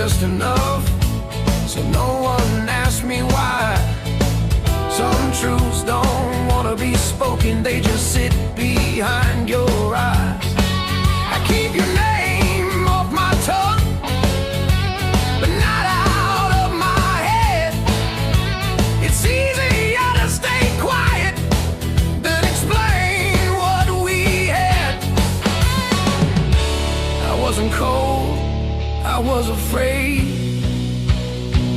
just enough, so no one asked me why. Some truths don't wanna be spoken, they just sit behind your eyes. I keep your name off my tongue, but not out of my head. It's easier to stay quiet than explain what we had. I wasn't cold, I was afraid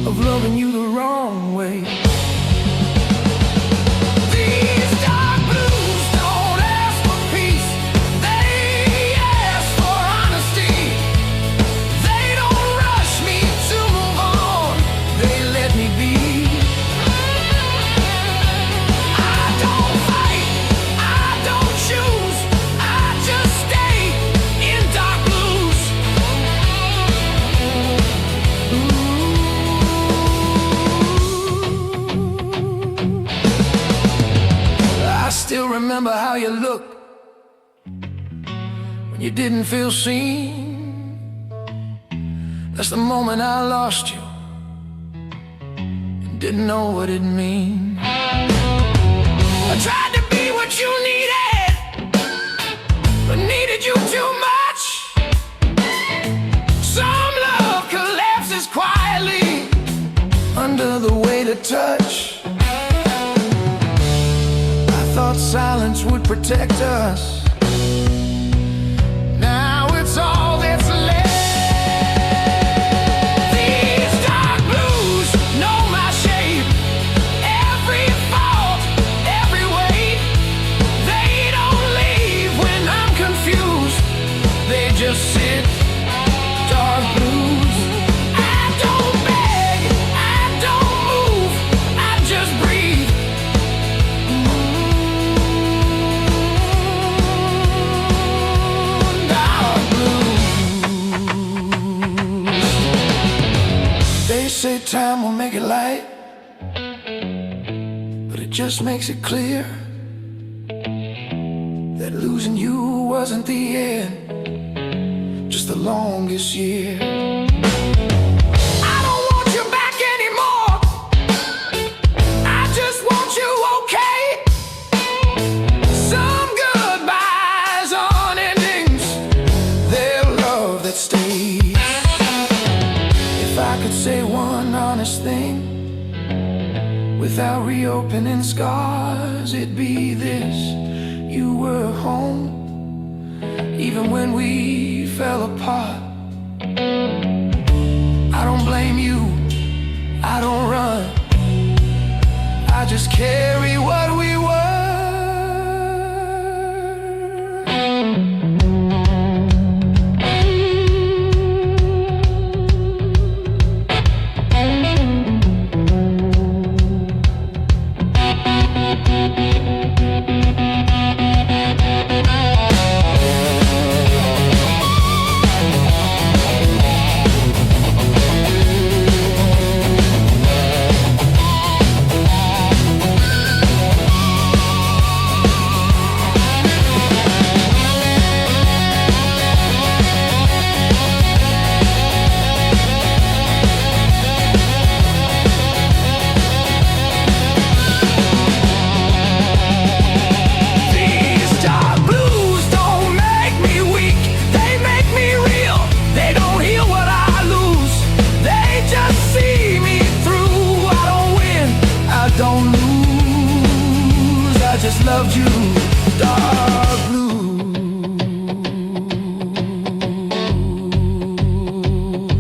of loving you the wrong way. These dark blues don't ask for peace, they ask for honesty. They don't rush me to move on, they let me be. I don't fight, I don't choose, I just stay in dark blues. I still remember how you looked when you didn't feel seen. That's the moment I lost you and didn't know what it meant. I tried to be what you needed, but needed you too much. Some love collapses quietly under the weight of touch. Thought silence would protect us. Now it's all that's left. These dark blues know my shape, every fault, every weight. They don't leave when I'm confused, they just sit. Dark blues. I don't beg, I don't move, I just breathe. They say time will make it light, but it just makes it clear that losing you wasn't the end, just the longest year. I don't want you back anymore, I just want you okay. Some goodbyes on endings, their love that stays. If I could say one honest thing without reopening scars, it'd be this: you were home even when we fell apart. I don't blame you, I don't run, I just carry what we were. Loved you, dark blue.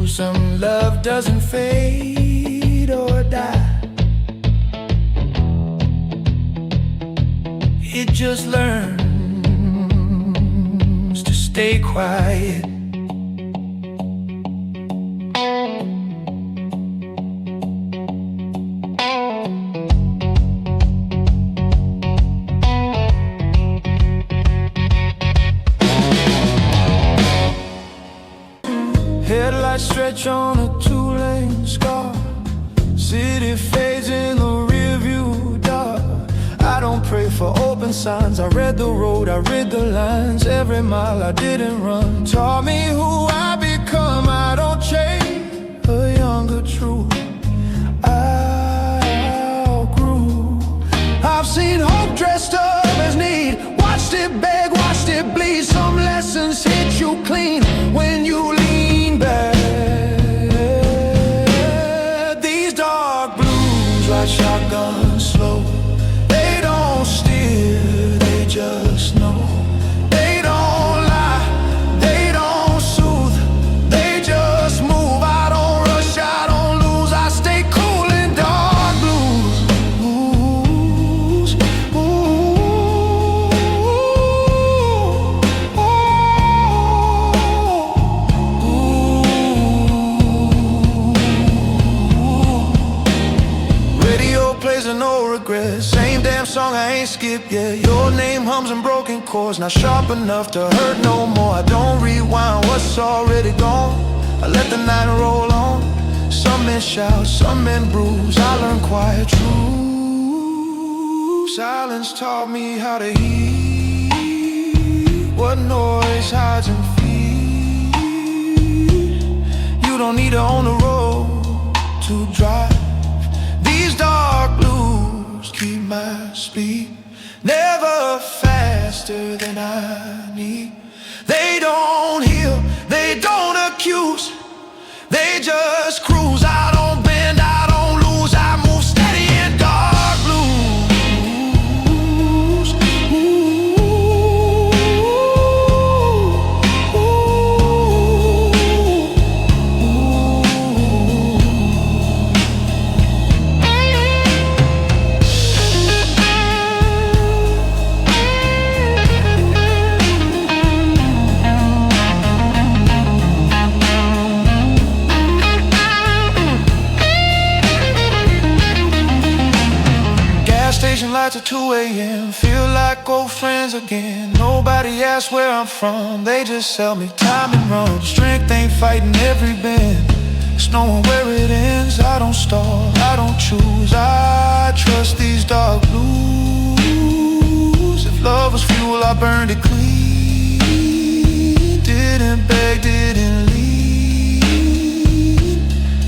Some love doesn't fade or die, it just learns to stay quiet. Headlights stretch on a two-lane scar, city fades in the rearview dark. I don't pray for open signs, I read the road, I read the lines. Every mile I didn't run taught me who I become. I don't chase, you clean when you lean back. These dark blues ride shotgun slow. They don't steer, they just know. They don't lie, they don't soothe, they just move. I don't rush, I don't lose, I stay cool in dark blues. Radio plays a no regret, same damn song I ain't skipped yet. Your name hums in broken chords, not sharp enough to hurt no more. I don't rewind what's already gone, I let the night roll on. Some men shout, some men bruise, I learn quiet truth. Silence taught me how to hear what noise hides in fear. You don't need to own the road to drive. These dark blues keep my speed never faster than I need. They don't heal, they don't accuse, they just cruise. I don't bend, I don't lose, I move steady in dark blues. Station lights at 2 a.m. Feel like old friends again. Nobody asks where I'm from, they just sell me time and run. Strength ain't fighting every bend, it's knowing where it ends. I don't stall, I don't choose, I trust these dark blues. If love was fuel, I burned it clean. Didn't beg, didn't lead.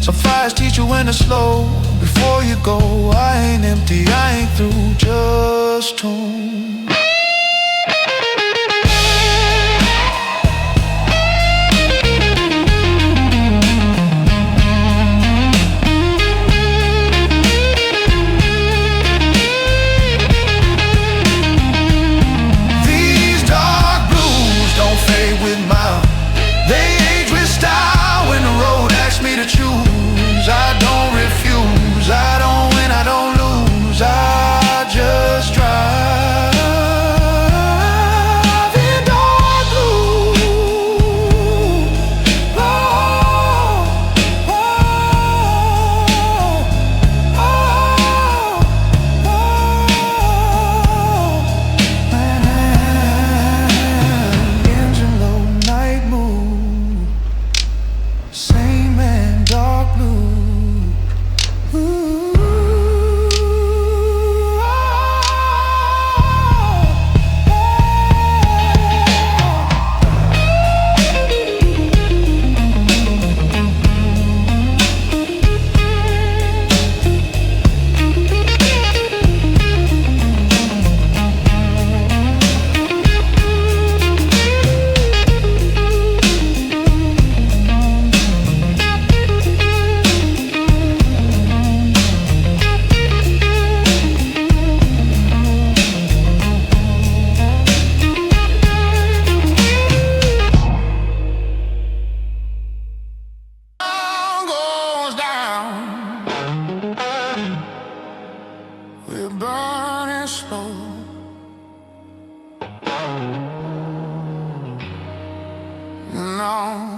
Some fires teach you when to slow. Before you go, I ain't empty, I ain't through, just tuned. These dark blues don't fade with mine, they age with style. When the road asks me to choose, I don't refuse, I don't win, I don't lose, I just drive in dark blue. Oh, oh, oh, oh, oh. Engine low, night mood, same man, dark blue. We're burning slow. No.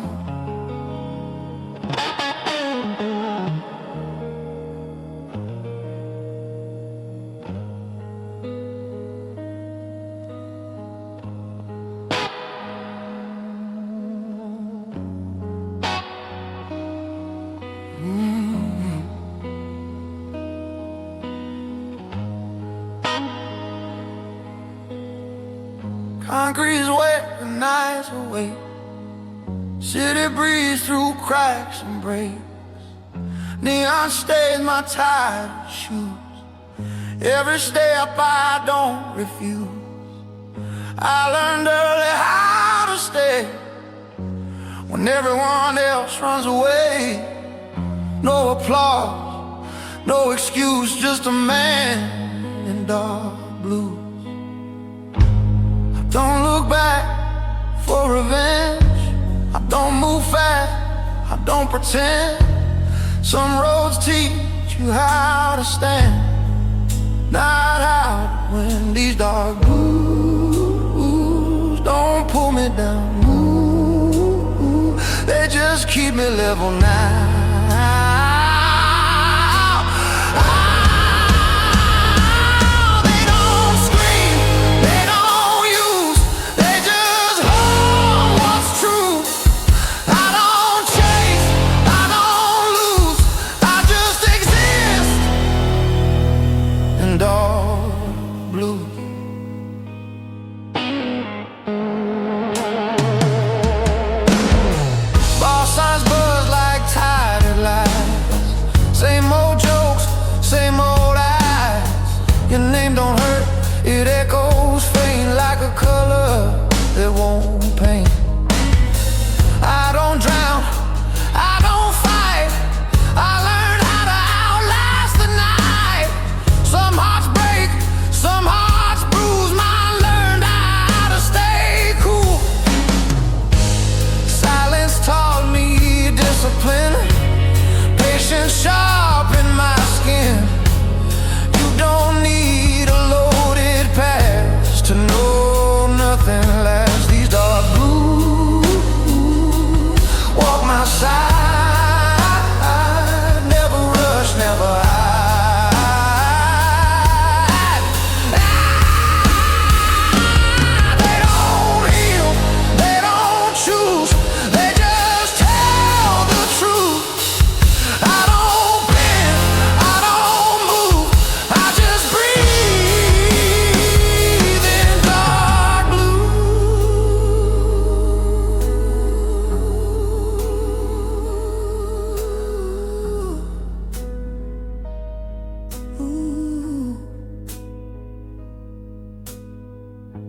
Concrete's wet, the night's awake. City breeze through cracks and breaks. Neon stains my tired shoes. Every step I don't refuse. I learned early how to stay when everyone else runs away. No applause, no excuse, just a man in dark blue. I don't look back for revenge. I don't move fast, I don't pretend. Some roads teach you how to stand, not out when these dark blues don't pull me down. Ooh, they just keep me level now.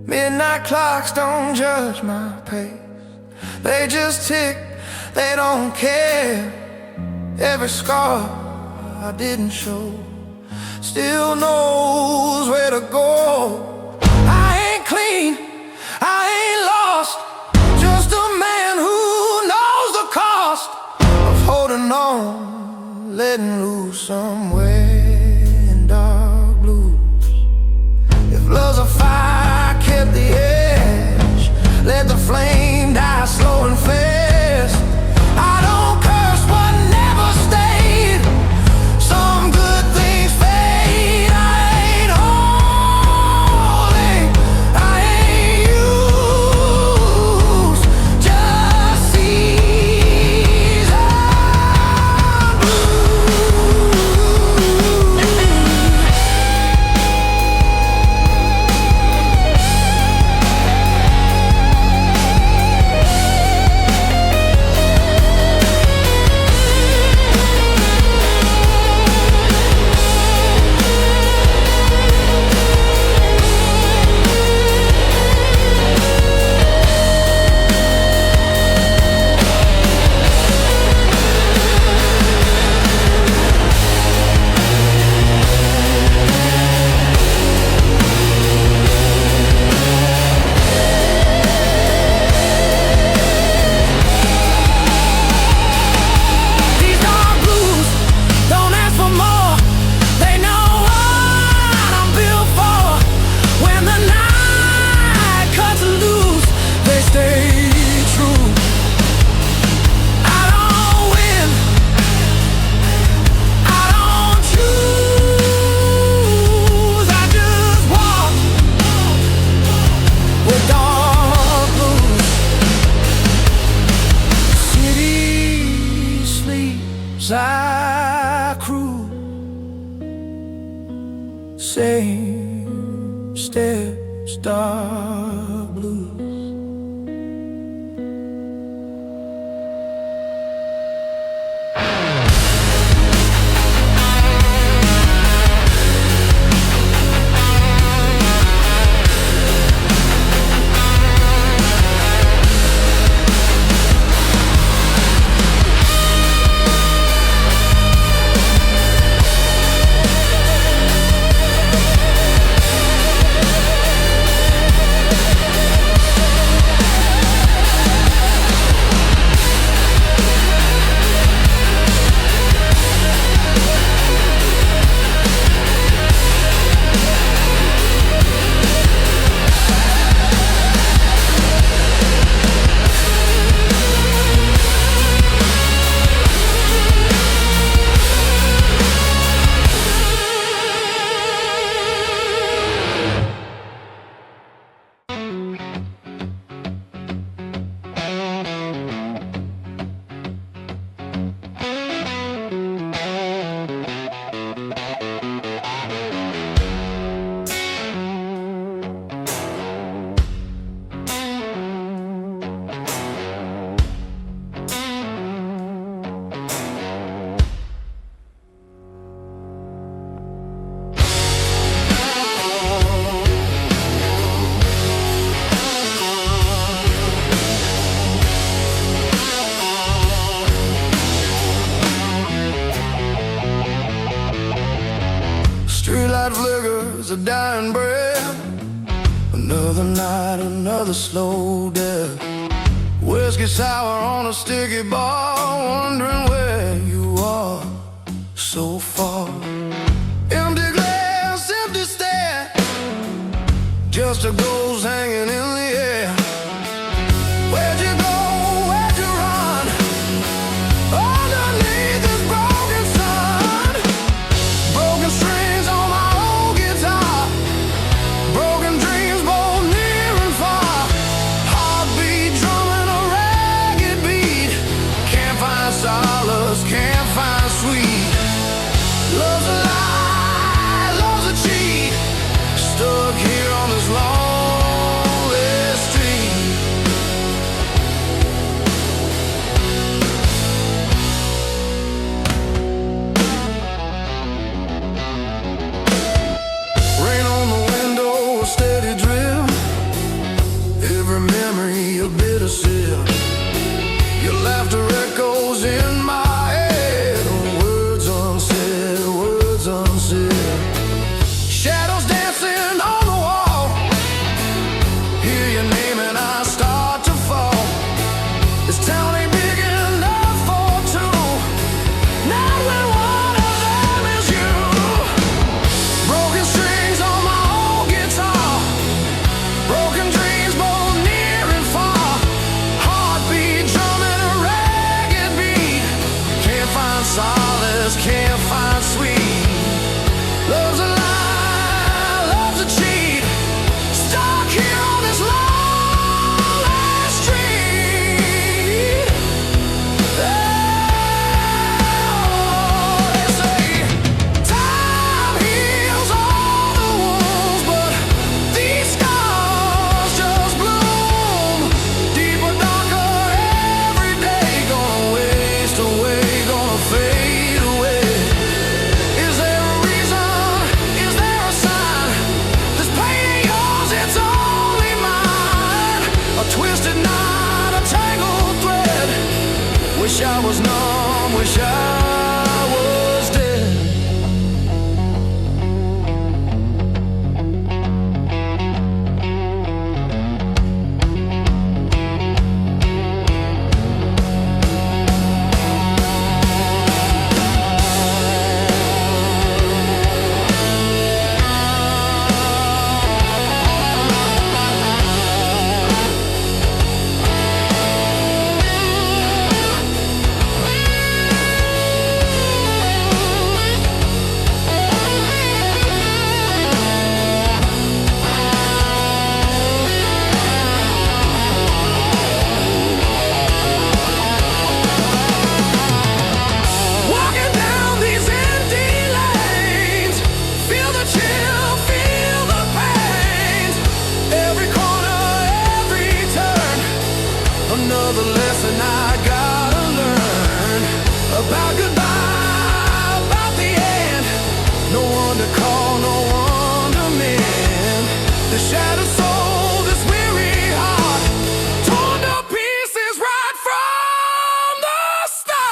Midnight clocks don't judge my pace. They just tick, they don't care. Every scar I didn't show still knows where to go. I ain't clean, I ain't lost, just a man who knows the cost of holding on, letting loose somewhere in dark blues. If love's a fire, kept the edge, let the flame die slow and fast. I don't curse what never stayed, some good things fade. I ain't holy, I ain't used, just seasoned I cruise, same steps, dark blues. a dying breath. Another night, another slow death. Whiskey sour on a sticky bar, wondering where you are so far. Empty glass, empty stare, just a ghost hanging in the air. Where'd you go? Where'd you run? Underneath this broken sun. Broken strings on my old guitar, broken dreams both near and far. Heartbeat drumming a ragged beat. Can't find solace, can't find sweet. Love's a lie, love's a cheat. Stuck here on this lonely street. Rain on the window, a steady drip. Every memory a bitter sip. Your laughter echoes in my head. Words unsaid, words unsaid. Shadows dancing on the wall. Hear your name and I start to fall. This town ain't big enough for two, not when one of them is you. Broken strings on my old guitar, broken dreams both near and far. Heartbeat drumming a ragged beat. Can't find solace, can't find sweet. Love's a lie, love's a cheat. Stuck here on this lonely street. Oh, they say time heals all the wounds, but these scars just bloom deeper, darker every day. Gonna waste away, gonna fade away. Is there a reason? Is there a sign? This pain ain't yours, it's only mine. A twisted knot, a tangled thread. Wish I was numb, wish I was dead. Walking down these empty lanes, feel the chill, feel the pain. Every corner, every turn, another lesson I gotta learn. About goodbye, about the end. No one to call, no one to mend. The shattered soul, this weary heart, torn to pieces right from the start.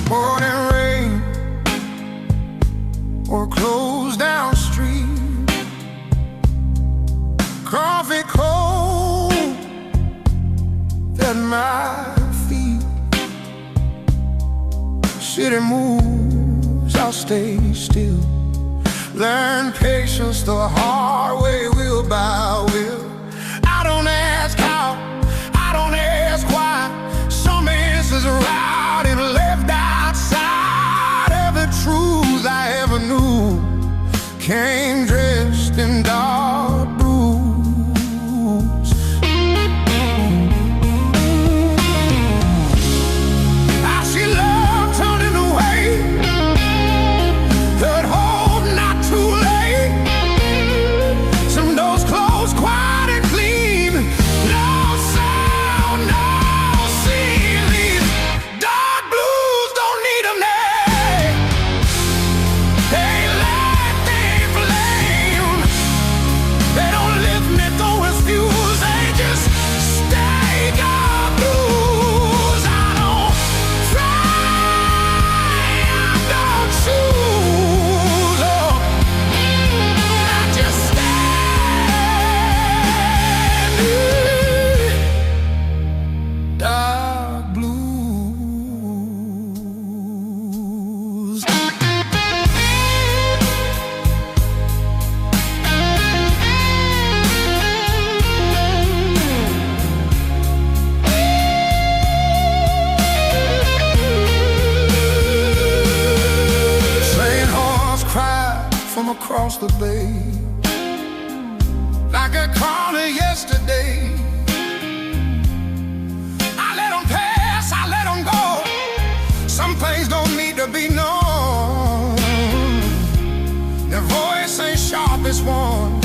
Morning rain or closed down street. Coffee cold at my feet. City moves, I'll stay still. Learn patience the hard way, wheel by wheel. I don't ask how, I don't ask why. Some answers are out and left outside. across the bay, like a corner yesterday. I let them pass, I let them go. Some things don't need to be known. Their voice ain't sharp as one,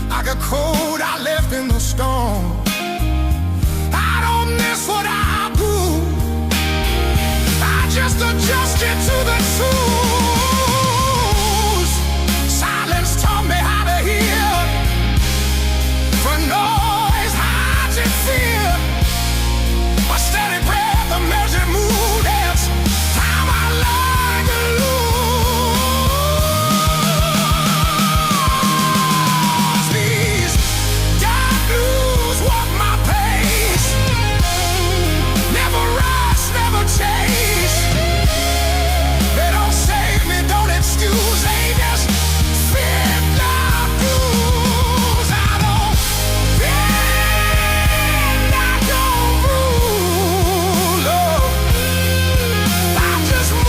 like a code I left in the storm. I don't miss what I do, I just adjust it to the truth. Silence taught me how to hear, for noise hides in fear. A steady breath, a measured mood, that's time I learned to lose. These dark blues walk my pace, never rush, never chase. They don't save me, don't excuse, they just fit the blues. I don't bend, I don't rule, Lord. I just move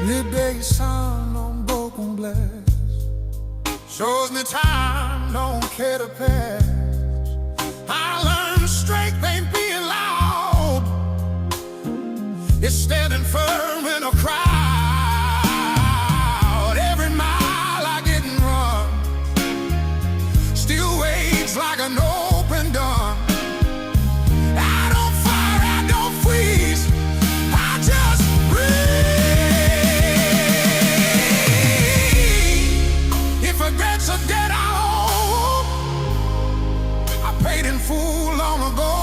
in the midday sun on broken glass shows me time don't care to pass. I learned strength ain't being loud, it's standing firm in a crowd. Every mile I didn't run still waits like an open door. I don't fire, I don't freeze, I just breathe. If regrets are dead, I owe, I paid in full long ago.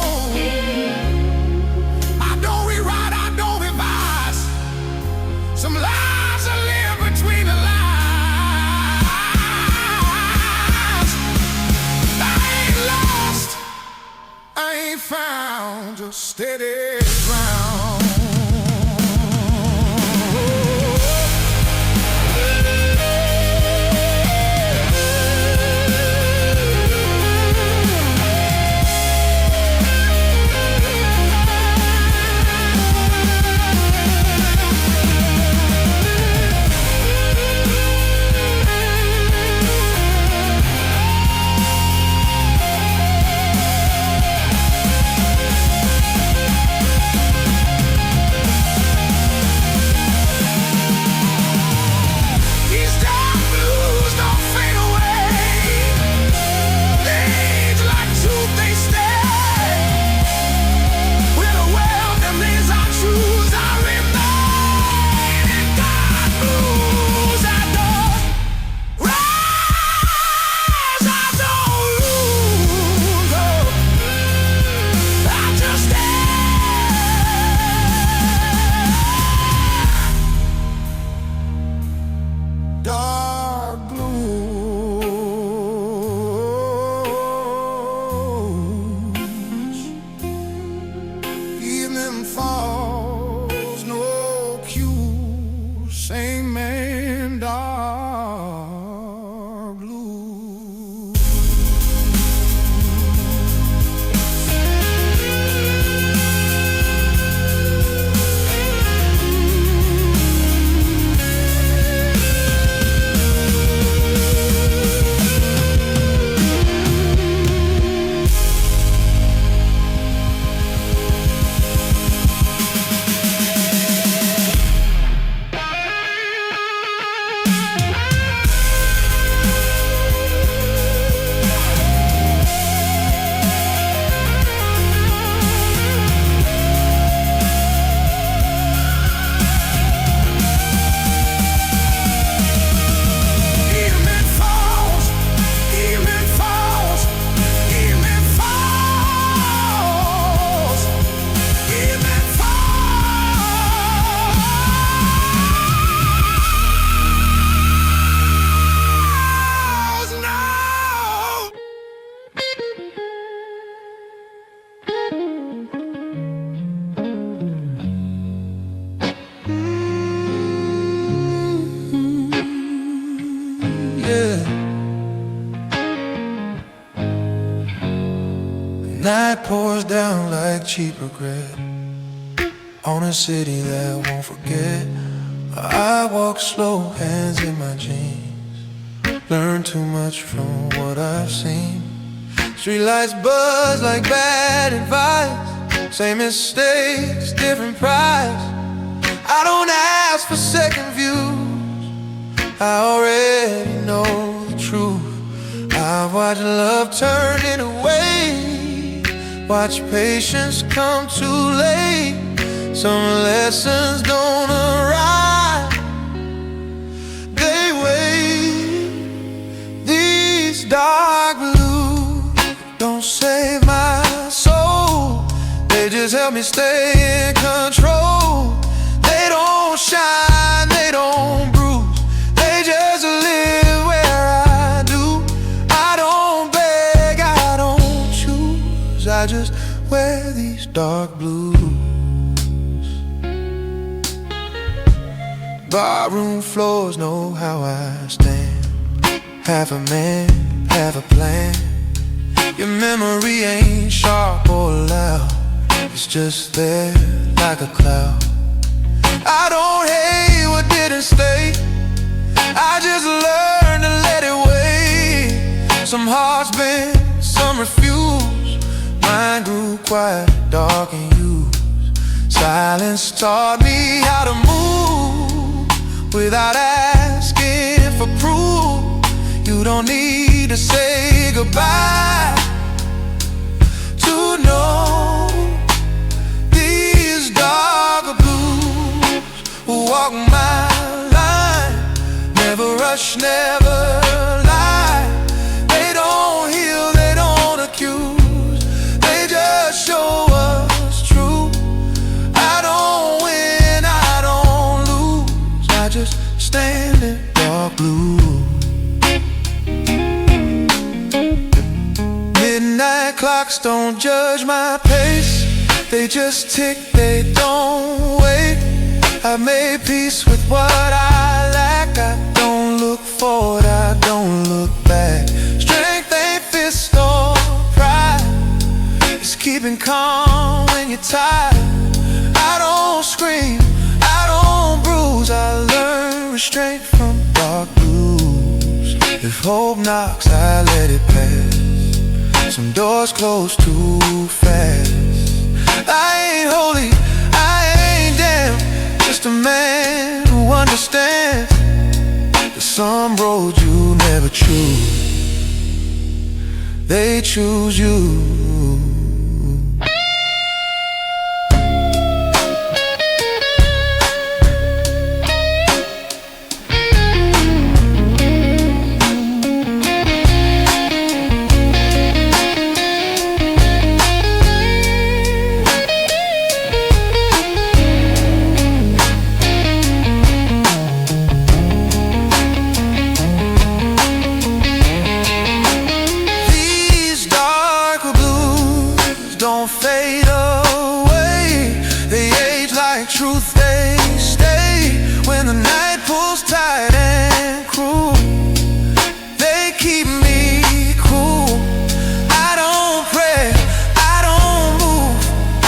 I don't rewrite, I don't revise. Some lies I live between the lines. I ain't lost, I ain't found, just steady ground. cameras down like cheap regret on a city that won't forget. I walk slow, hands in my jeans. Learn too much from what I've seen. Streetlights buzz like bad advice. Same mistakes, different price. I don't ask for second views. I already know the truth. I've watched love turn into weight. Watch patience come too late. Some lessons don't arrive, they wait. These dark blues don't save my soul. They just help me stay in control. They don't shine, they don't bruise. They just live where I do. I don't beg, I don't choose. I just wear these dark blues. Barroom floors know how I stand. Half a man, half a plan. Your memory ain't sharp or loud. It's just there like a cloud. I don't hate what didn't stay. I just learned to let it wait. Some hearts bend, some refuse. Mine grew quiet, dark and used. Silence taught me how to move without asking for proof. You don't need to say goodbye to know these darker blues will walk my line. Never rush, never lie. They don't heal, they don't accuse. They just show us true. I don't win, I don't lose. I just stand in dark blue. Midnight clocks don't judge my pace. They just tick, they don't wait. I made peace with what I lack. I don't look forward, I don't look back. Strength ain't fist or pride. It's keeping calm when you're tired. I don't scream, I don't bruise. I learn restraint from dark blues. If hope knocks, I let it pass. Some doors close too fast. I ain't holy, I ain't damn. Just a man who understands that some roads you never choose, they choose you. Truth, they stay when the night pulls tight and cruel. They keep me cool. I don't pray, I don't move.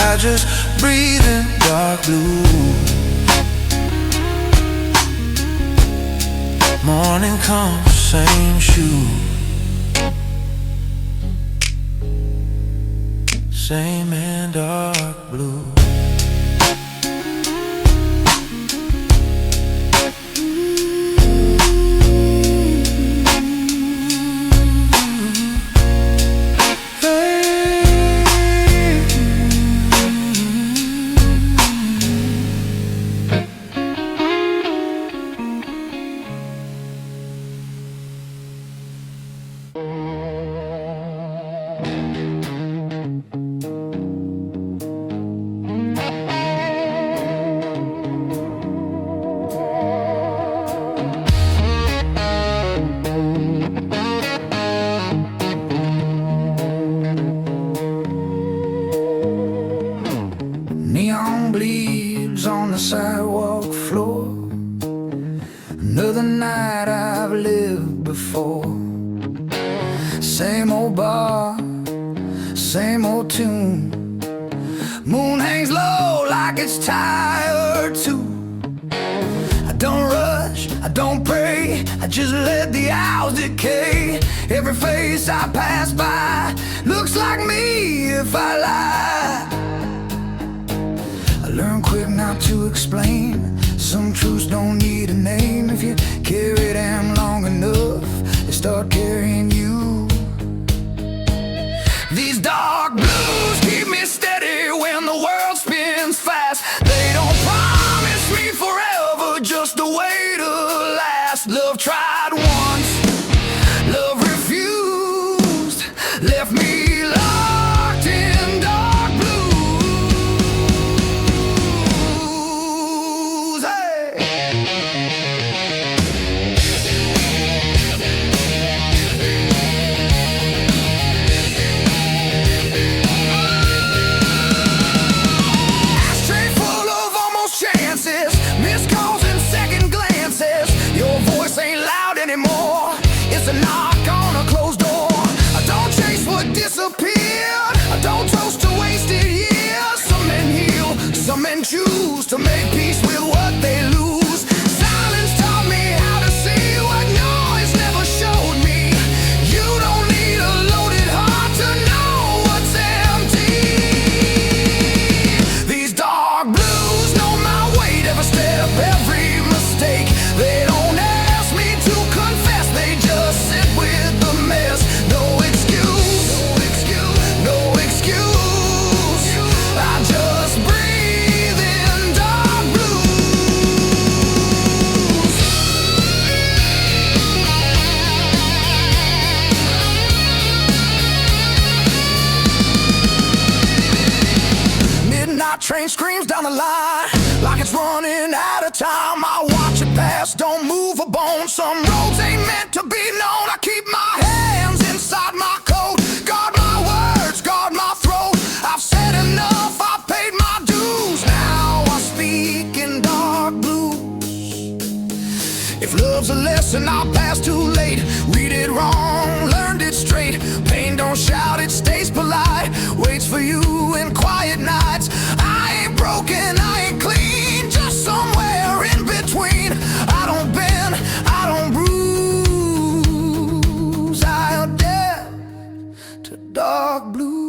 I just breathe in dark blue. Morning comes, same shoe, same and dark blue. Neon bleeds on the sidewalk floor. Another night I've lived before. Same old bar, same old tune. Moon hangs low like it's tired too. I don't rush, I don't pray, I just let the hours decay. Every face I pass by looks like me if I lie. I learn quick not to explain. Some truths don't need a name. If you carry them long enough, they start carrying you. These dark blues keep me steady when the world spins fast. They don't promise me forever, just a way to last. Love tried once, love refused, left me locked in dark blues. Hey. Ashtray full of almost chances, missed calls and second glances. Your voice ain't loud anymore, it's a knock on a closed door. I don't chase what disappeared, I don't toast to wasted years. Some men heal, some men choose to make peace with what they lose. Silence taught me how to see what noise never showed me. You don't need a loaded heart to know what's empty. These dark blues know my weight, every step, every mistake. They don't ask me to confess, they just sit with the mess. No excuse, no excuse. I just breathe in dark blues. Midnight train screams down the line like it's running out of time. I watch it pass, don't move a bone. Some roads ain't meant to be known. I keep my hands inside my coat, guard my words, guard my throat. I've said enough, I've paid my dues. Now I speak in dark blues. If love's a lesson I passed too late, read it wrong, learned it straight. Pain don't shout, it stays polite, waits for you in quiet nights. I ain't broken, I ain't clean, just somewhere in between. I don't bend, I don't bruise, I adapt to dark blues.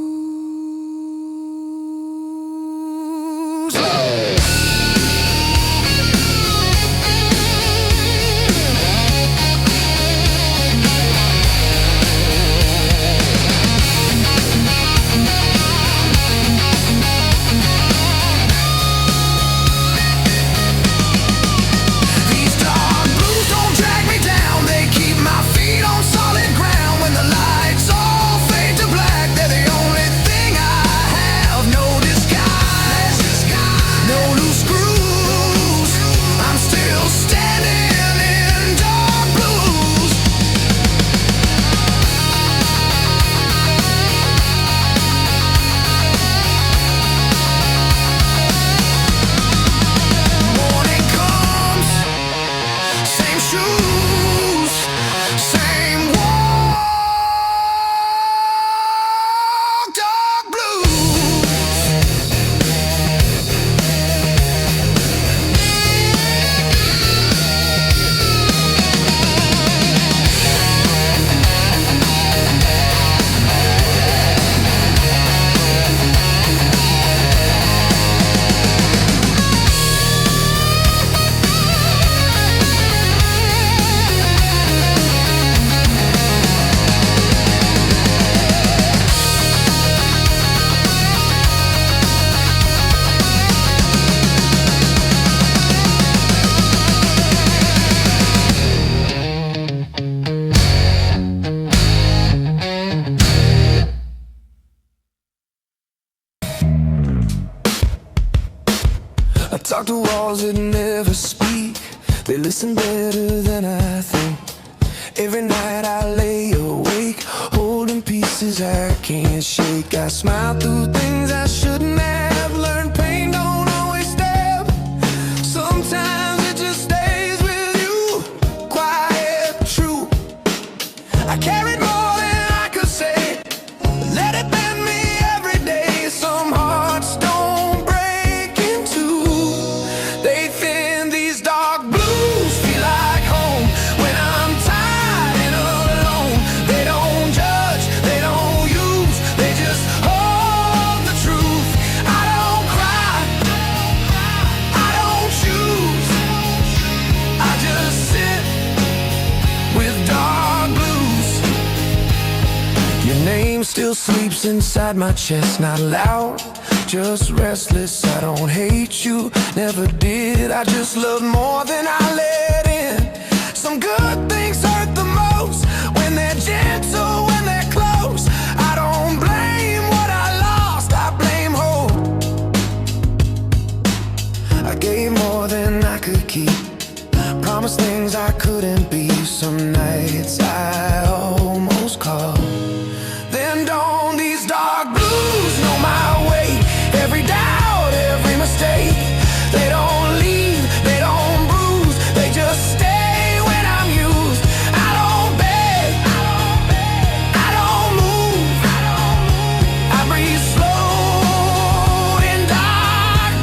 These dark blues don't drag me down, they keep my feet on solid ground. When the lights all fade to black, they're the only thing I have. No disguise, no loose screws. I'm still standing in dark blues. Morning comes, same shoes, same walk, dark blues. I talk to walls that never speak, they listen better than I think. Every night I lay awake, holding pieces I can't shake. I smile through things I shouldn't have, learned pain don't always stab. Sometimes it just stays with you, quiet, true. I carried more than I could say, let it bend me every day. Some hearts don't still sleeps inside my chest, not loud, just restless. I don't hate you, never did. I just love more than I let in. Some good things hurt the most when they're gentle, when they're close. I don't blame what I lost, I blame hope. I gave more than I could keep, promised things I couldn't be. Some nights I almost called. Then dawned these dark blues, know my way. Every doubt, every mistake. They don't leave, they don't bruise, they just stay when I'm used. I don't beg, I don't move, I breathe slow in dark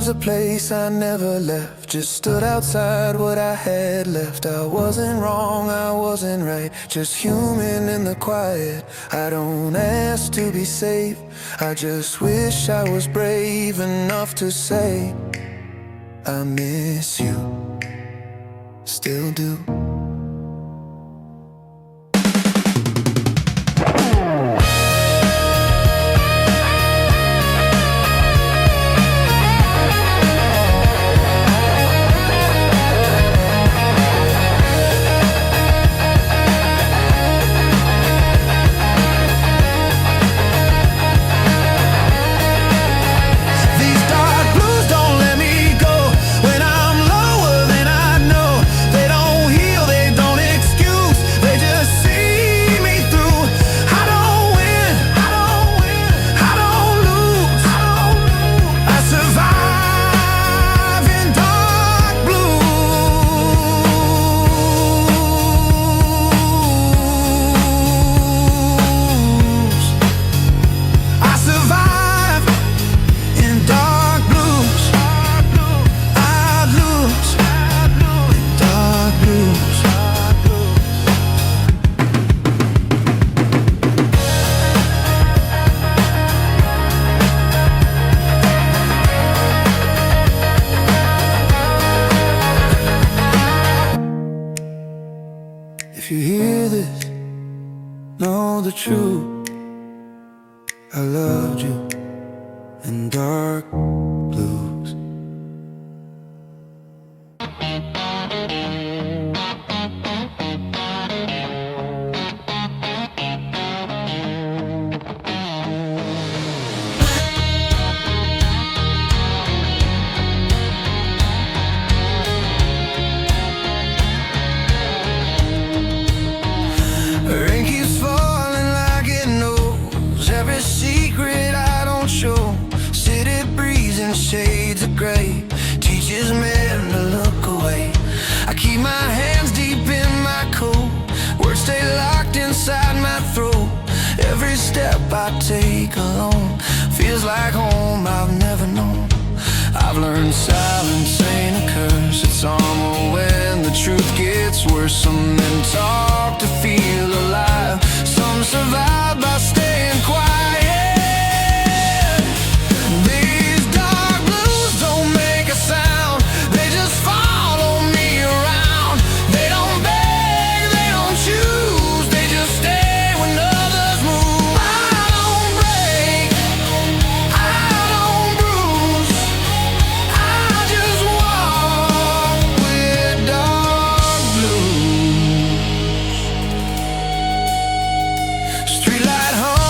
a place I never left, just stood outside what I had left. I wasn't wrong, I wasn't right, just human in the quiet. I don't ask to be safe, I just wish I was brave enough to say I miss you, still do. If you hear this, know the truth. I loved you in dark blues. Rain keeps falling like it knows every secret I don't show. City breeze in shades of gray teaches men to look away. I keep my hands deep in my coat, words stay locked inside my throat. Every step I take alone feels like home I've never known. I've learned silence ain't a curse, it's armor when the truth gets worse. Some men talk to feel alive, some survive by staying quiet. These dark blues don't make a sound, they just follow me around. They don't beg, they don't choose, they just stay when others move. I don't break, I don't bruise, I just walk with dark blues. Streetlight hum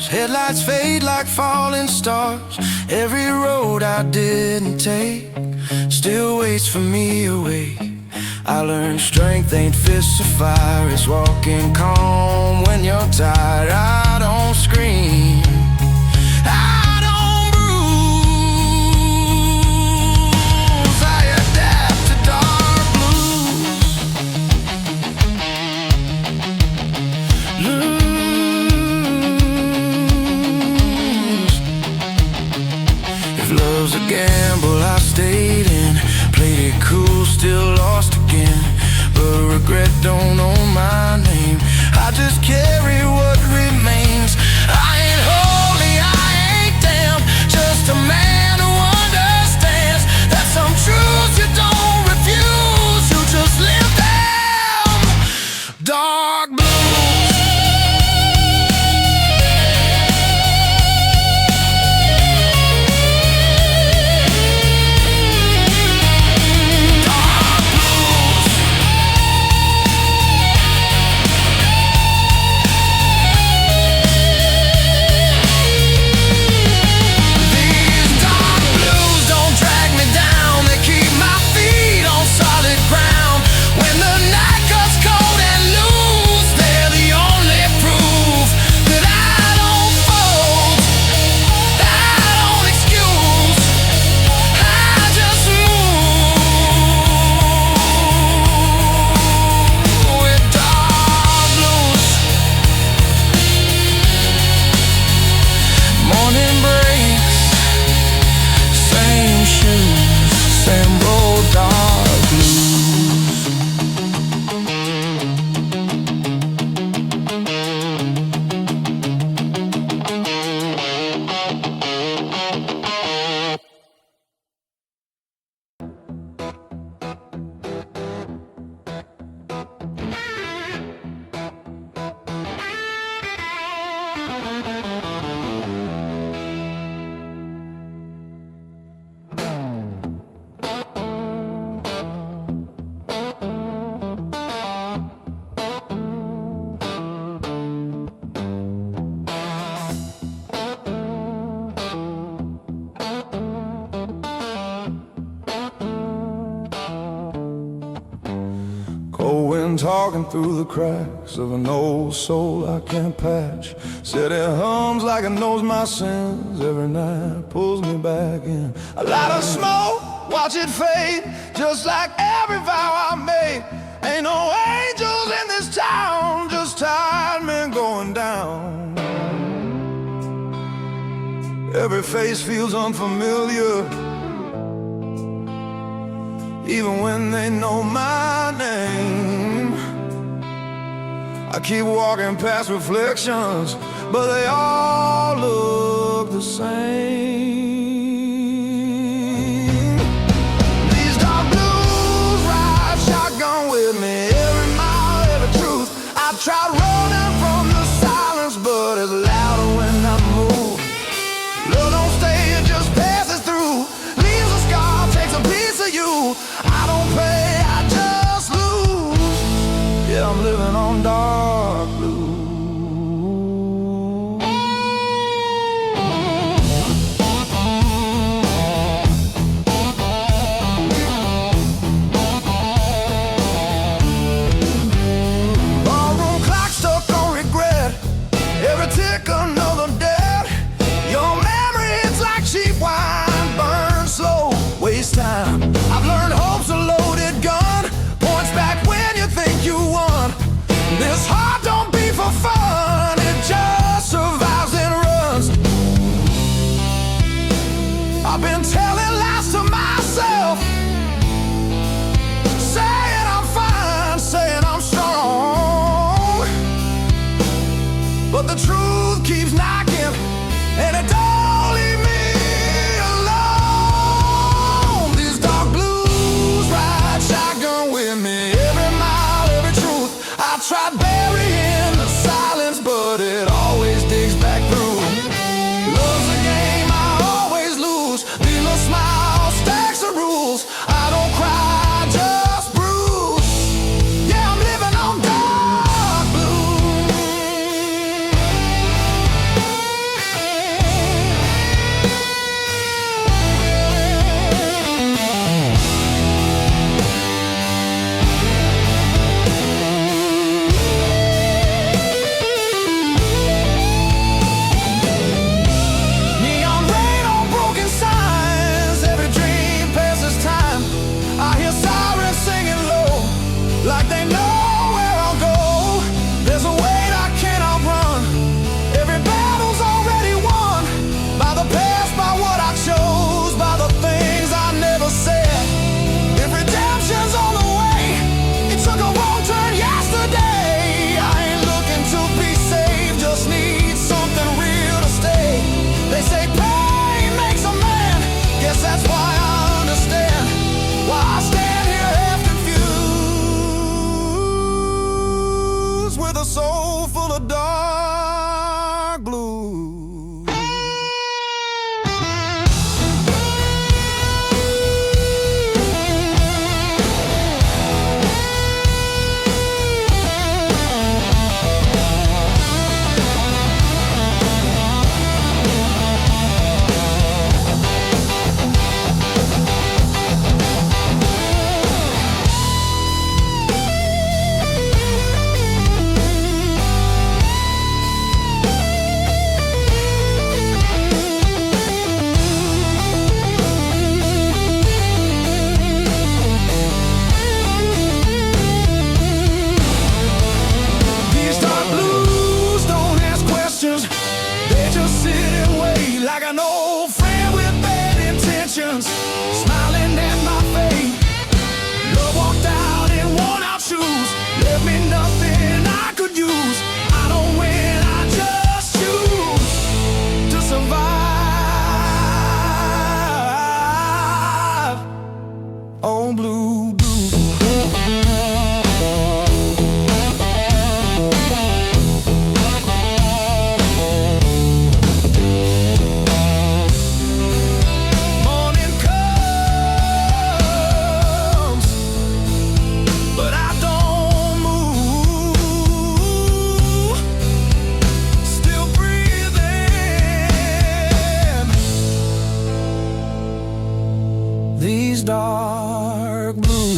Headlights fade like falling stars. Every road I didn't take still waits for me awake. I learned strength ain't fists of fire, it's walking calm when you're tired. I don't scream, I don't bruise, I adapt to dark blues. Lose. If love's a gamble, I stayed in. Played it cool, still lost again. But regret don't own my name. I just carry what remains. I ain't holy, I ain't damned. Just a man who understands that some truths you don't refuse. You just live them. Dark blues. Talking through the cracks of an old soul I can't patch. Said it hums like it knows my sins. Every night pulls me back in. A lot of smoke, watch it fade. Just like every vow I made. Ain't no angels in this town, just tired men going down. Every face feels unfamiliar, even when they know my name. I keep walking past reflections, but they all look the same. These dark blues ride shotgun with me, every mile, every truth. I tried running from the silence, but it's louder when I move. Love don't stay, it just passes through. Leaves a scar, takes a piece of you. I don't pay, I just lose. Yeah, I'm living on dark blue. dark blue.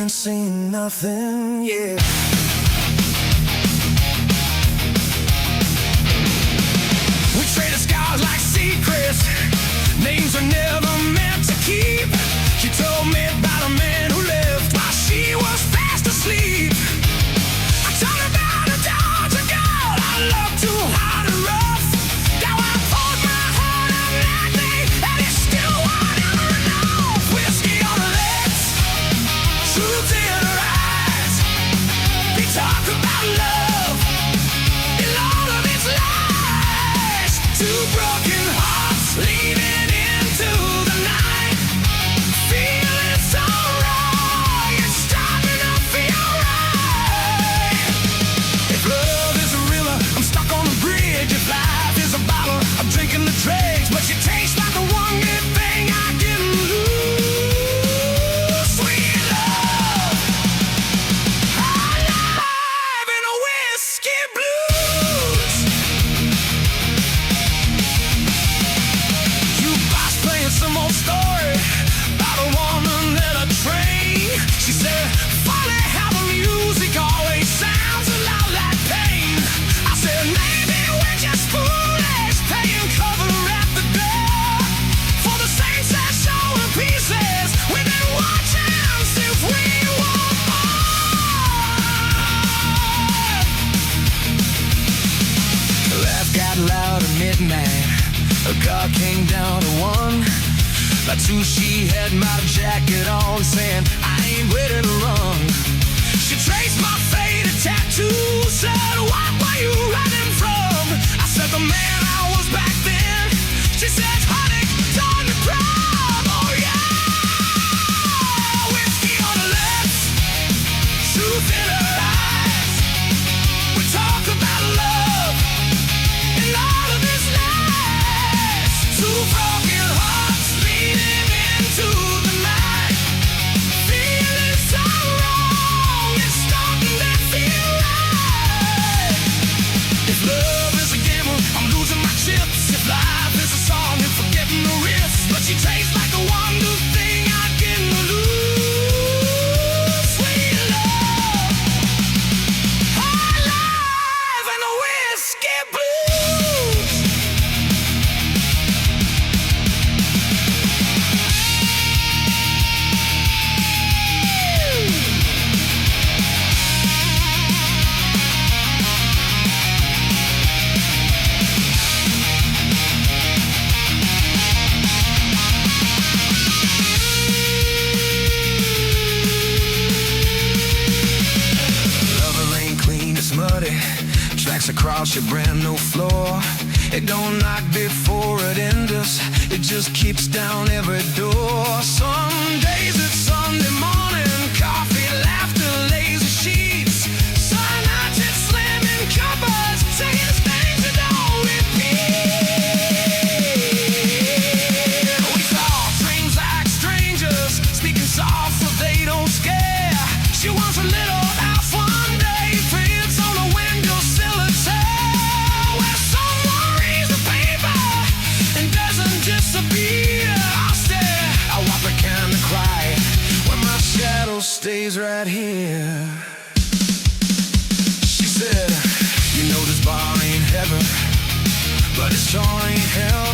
Seen nothing yet. We traded scars like secrets. Names are never meant to keep. She told me about a man who left while she was fast asleep. I told her about a dodge a girl I loved too hard and rough. Now I poured my heart out nothing, and it's still whatever enough. Whiskey on the lips, truth in her eyes. We talk about love in all of its lies. Two broken hearts leaning into the night, feeling so wrong. It's starting to feel right. If love is a river, I'm stuck on a bridge. If life is a bottle, I'm drinking the dregs. But you taste like the one good thing I didn't lose. Sweet love, alive in a whiskey blues. You boss playing some old story about a woman and a train. She said, funny how the music always sounds a lot like pain. I said, maybe we're just foolish, paying cover at the door for the same set show in pieces. We've been watching since we were born. Laugh got loud at midnight. A car came down to one. By two, she had my jacket on, saying, I ain't ready to run. She traced my faded tattoo, said, what were you running from? I said, the man I was back then. She said, honey, time to prom. Oh yeah, whiskey on the lips, truth in her eyes. We talk about love in all of its lies. Two broken hearts leading into the night, feeling so wrong. It's starting to feel right. If love is a gamble, I'm losing my chips. If life is a song, I'm forgetting the riffs. But she tastes like the one good thing I didn't lose. Sweet love, alive in the whiskey blues. Lover ain't clean, it's muddy. Tracks across your brand new floor. It don't knock before it enters. It just keeps down every door. Some days it's Sunday morning, coffee, laughter, lazy sheets. Some nights it's slamming cupboards, saying things that don't repeat. We saw dreams like strangers, stays right here. She said, you know this bar ain't heaven, but it sure ain't hell.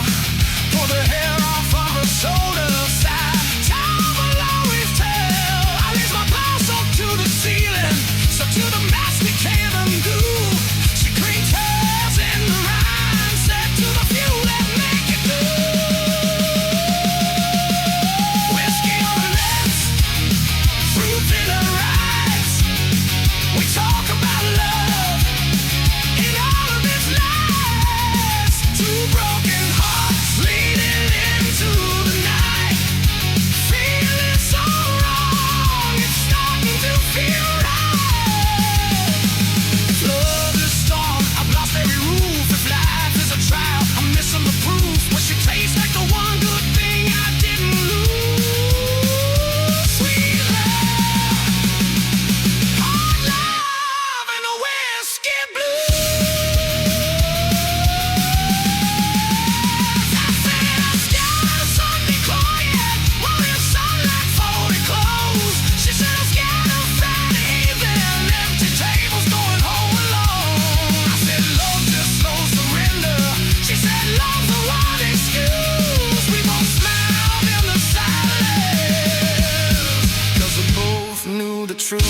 Pull the hair off of her shoulder side. Time will always tell. I raise my pulse up to the ceiling, so to the max we can't undo. She cleans hers in the rhyme, said to the few that make it through. Whiskey on her lips, fruit in her eyes. We talk about love in all of its lies. Two broken hearts leading into the night, feeling so wrong, it's starting to feel right. If love is storm, I've lost every roof. If life is a trial, I'm missing the proof. But she tastes like the one good thing I didn't lose. Sweet love, hard love, and a whiskey blues. I said I'm scared of Sunday quiet, morning sunlight, folded clothes. She said I'm scared of Friday evening, empty tables going home alone. I said love just no surrender. She said love's the one excuse. We both smiled in the silence, 'cause we both knew the truth.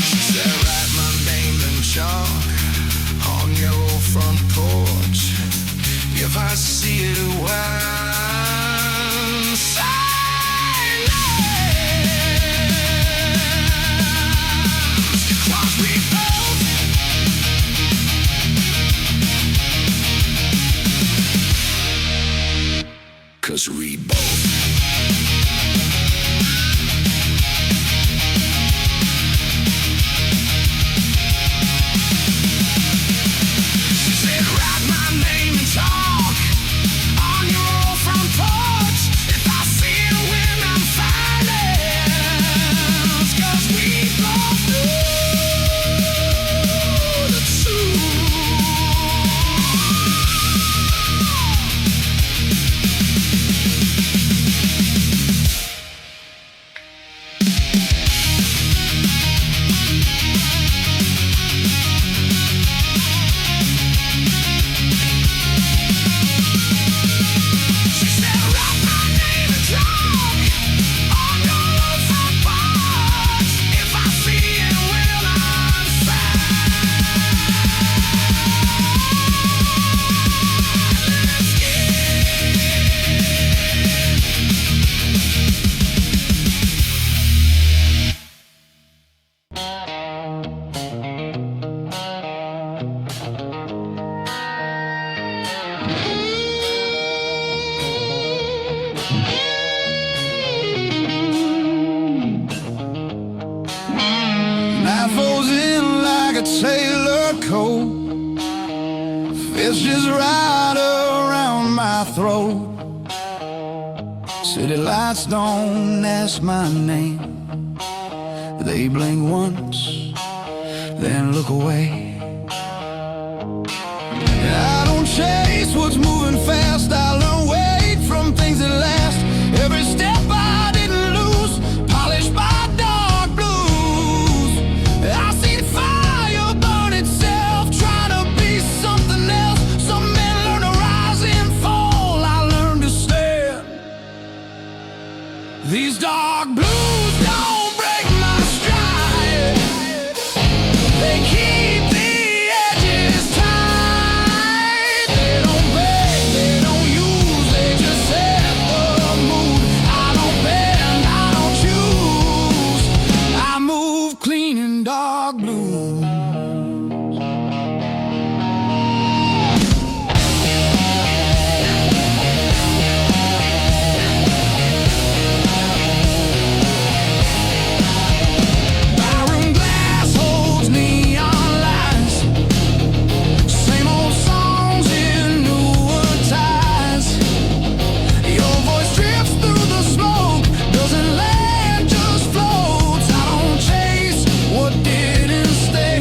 She said write my name in chalk on your old front porch. If I see it a while, silence, 'cause we both, 'cause we both. She said write my name in chalk on your old front porch. If I see it when I'm silent, 'cause we both know the truth. She said write my name in chalk on your old front porch. If I see it when I'm Knife falls in like a tailor coat, fist just right around my throat. City lights don't ask my name, they blink once, then look away. I don't chase what's moving fast, I learn wait from things that last. Every step I didn't lose, polished by dark blues. I see fire burn itself, trying to be something else. Some men learn to rise and fall, I learned to stand. These dark blues don't break my stride, they keep the edges tight. They don't beg, they don't use, they just set the mood. I don't bend, I don't choose, I move clean in dark blues. Barroom glass holds neon lights, same old songs in newer ties. Your voice drifts through the smoke, doesn't land, just floats. I don't chase what didn't stay,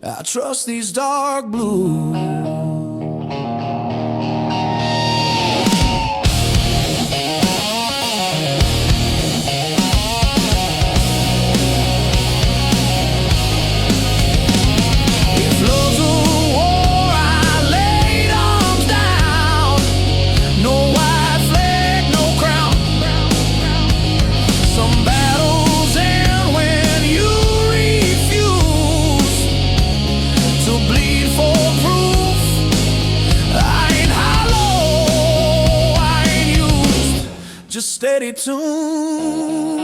I trust these dark blues. Just steady tune.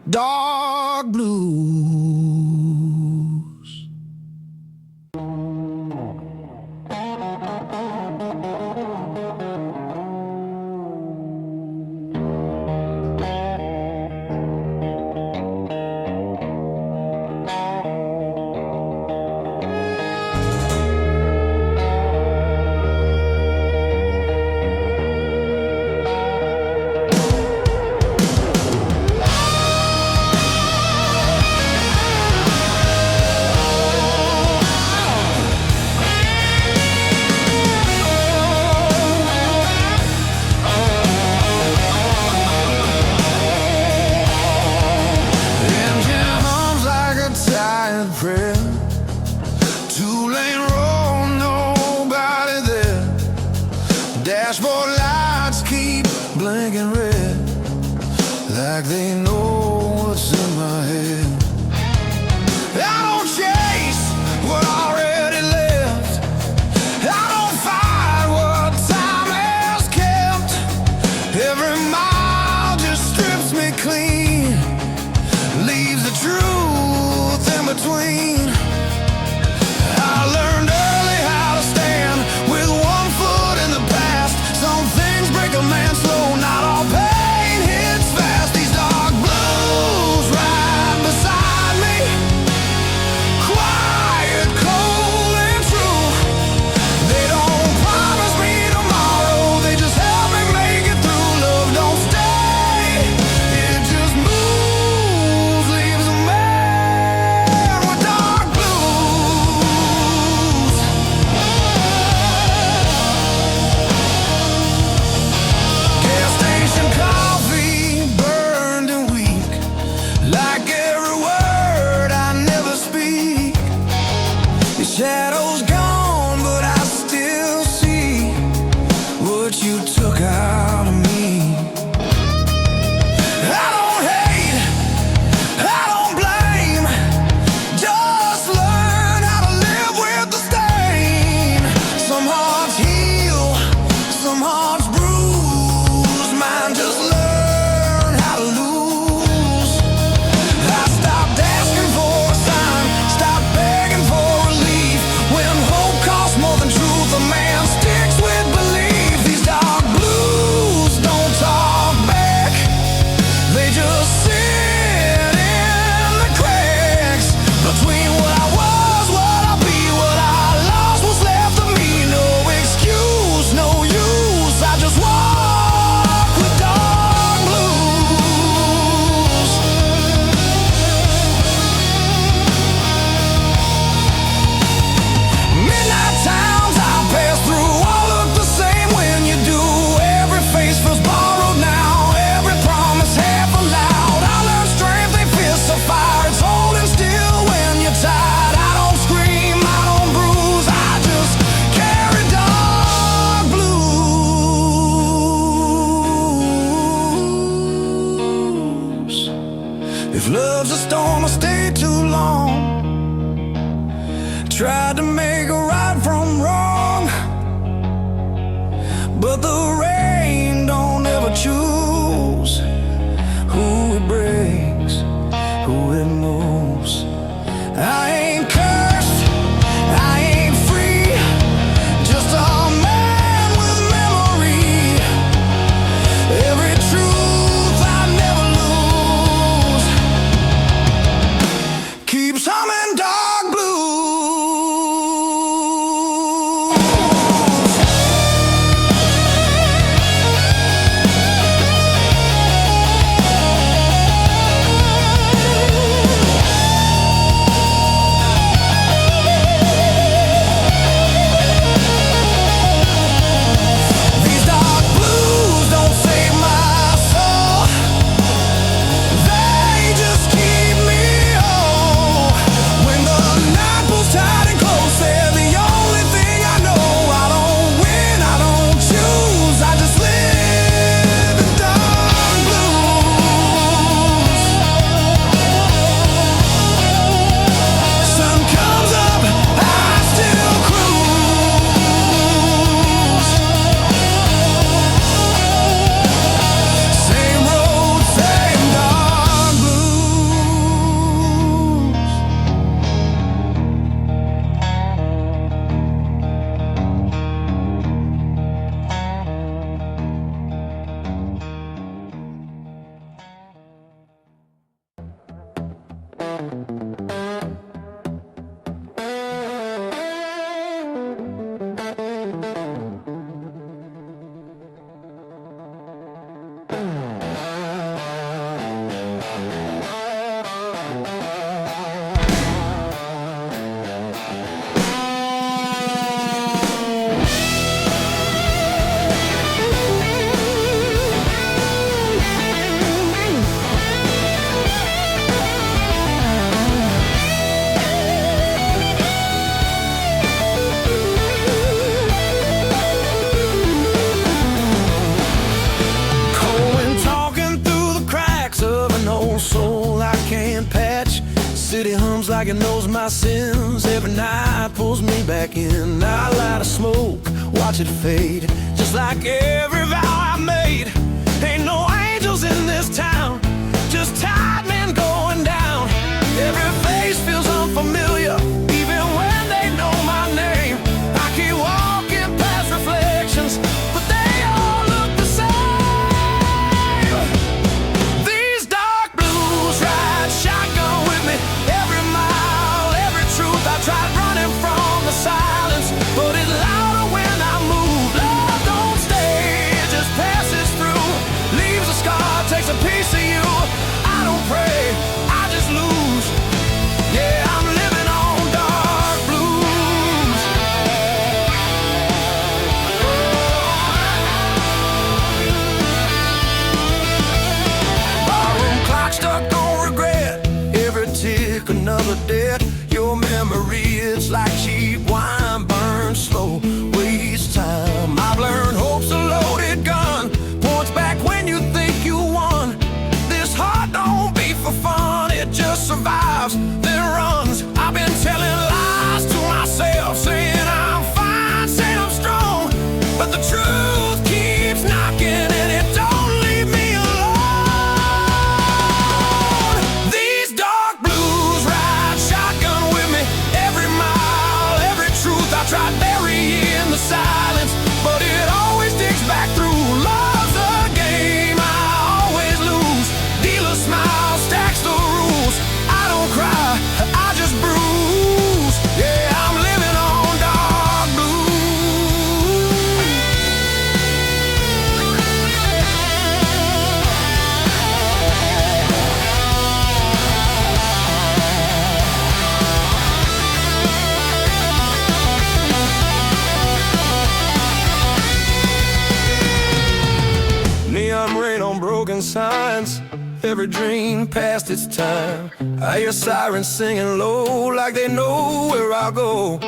Dark blues. tried to make right from wrong, but the rain don't ever choose who it breaks, who it moves. I ain't cursed, I ain't free, just a man with memory. Every truth I never lose keeps humming dark blues. These dark blues don't save my soul, they just keep me whole. When the night pulls tight and close, they're the only thing I know. I don't win, I don't choose, I just live in dark blues. Sun comes up, I still cruise. Same road, same dark blues. Going, talking through the cracks of an old soul I can't patch. City hums like it knows my sins. Every night pulls me back in. I light a smoke, watch it fade, just like every vow I made. Ain't no angels in this town, just tired men going down. Every face feels unfamiliar, even when they know my name. I keep walking past reflections, but they all look the same. These dark blues ride shotgun with me every mile, every truth. I tried running from the silence, but it's louder when I move. Love don't stay, it just passes through, leaves a scar, takes a piece of you. I don't pray, I just lose. Yeah, I'm living on dark blues. Barroom clock stuck on regret, every tick another debt. Your memory, it's like cheap wine, burns slow, wastes time. I've learned hope's a loaded gun, points back when you think you won. This heart don't beat for fun, it just survives, then runs. I've been telling lies to myself, saying I'm fine, saying I'm strong, but the truth keeps knocking and it don't leave me alone. These dark blues ride shotgun with me every mile, every truth I tried burying the silence, but it always digs back through. Love's a game I always lose. Dealer smile, stacks the rules. I don't cry, I just bruise. Yeah, I'm living on dark blues. Neon rain on broken signs, every dream past its time. I hear sirens singing low, like they know where I'll go.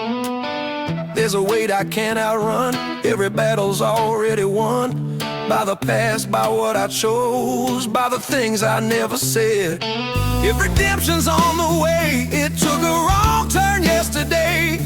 There's a weight I can't outrun, every battle's already won. By the past, by what I chose, by the things I never said. If redemption's on the way, it took a wrong turn yesterday.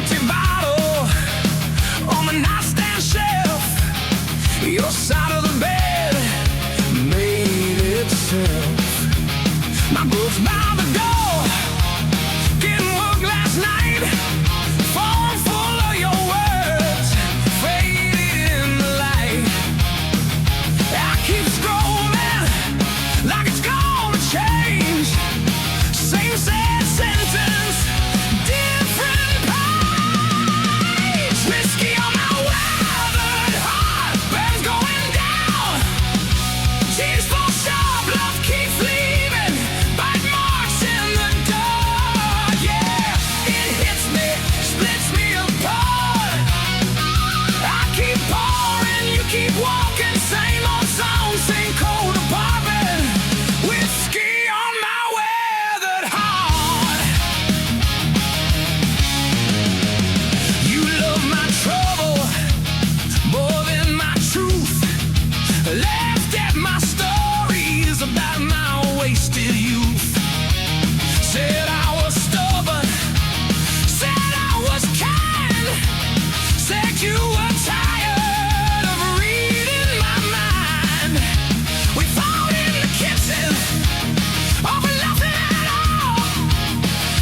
empty bottle on the nightstand shelf. Your side of the bed made itself. My books by the door, getting work last night. Phone full of your words, faded in the light. I keep scrolling like it's gonna change. Same sad sentence, different page. Whiskey on my weathered heart, burns going down. Tears fall sharp, love keeps leaving. Bite marks in the dark, yeah. It hits me, splits me apart. I keep pouring, you keep walking. Same old song, same cold apartment. Whiskey on my weathered heart. You love my trouble more than my truth. Laughed at my stories about my wasted youth. Said I was stubborn, said I was kind, said you were tired of reading my mind. We fought in the kitchen over nothing at all.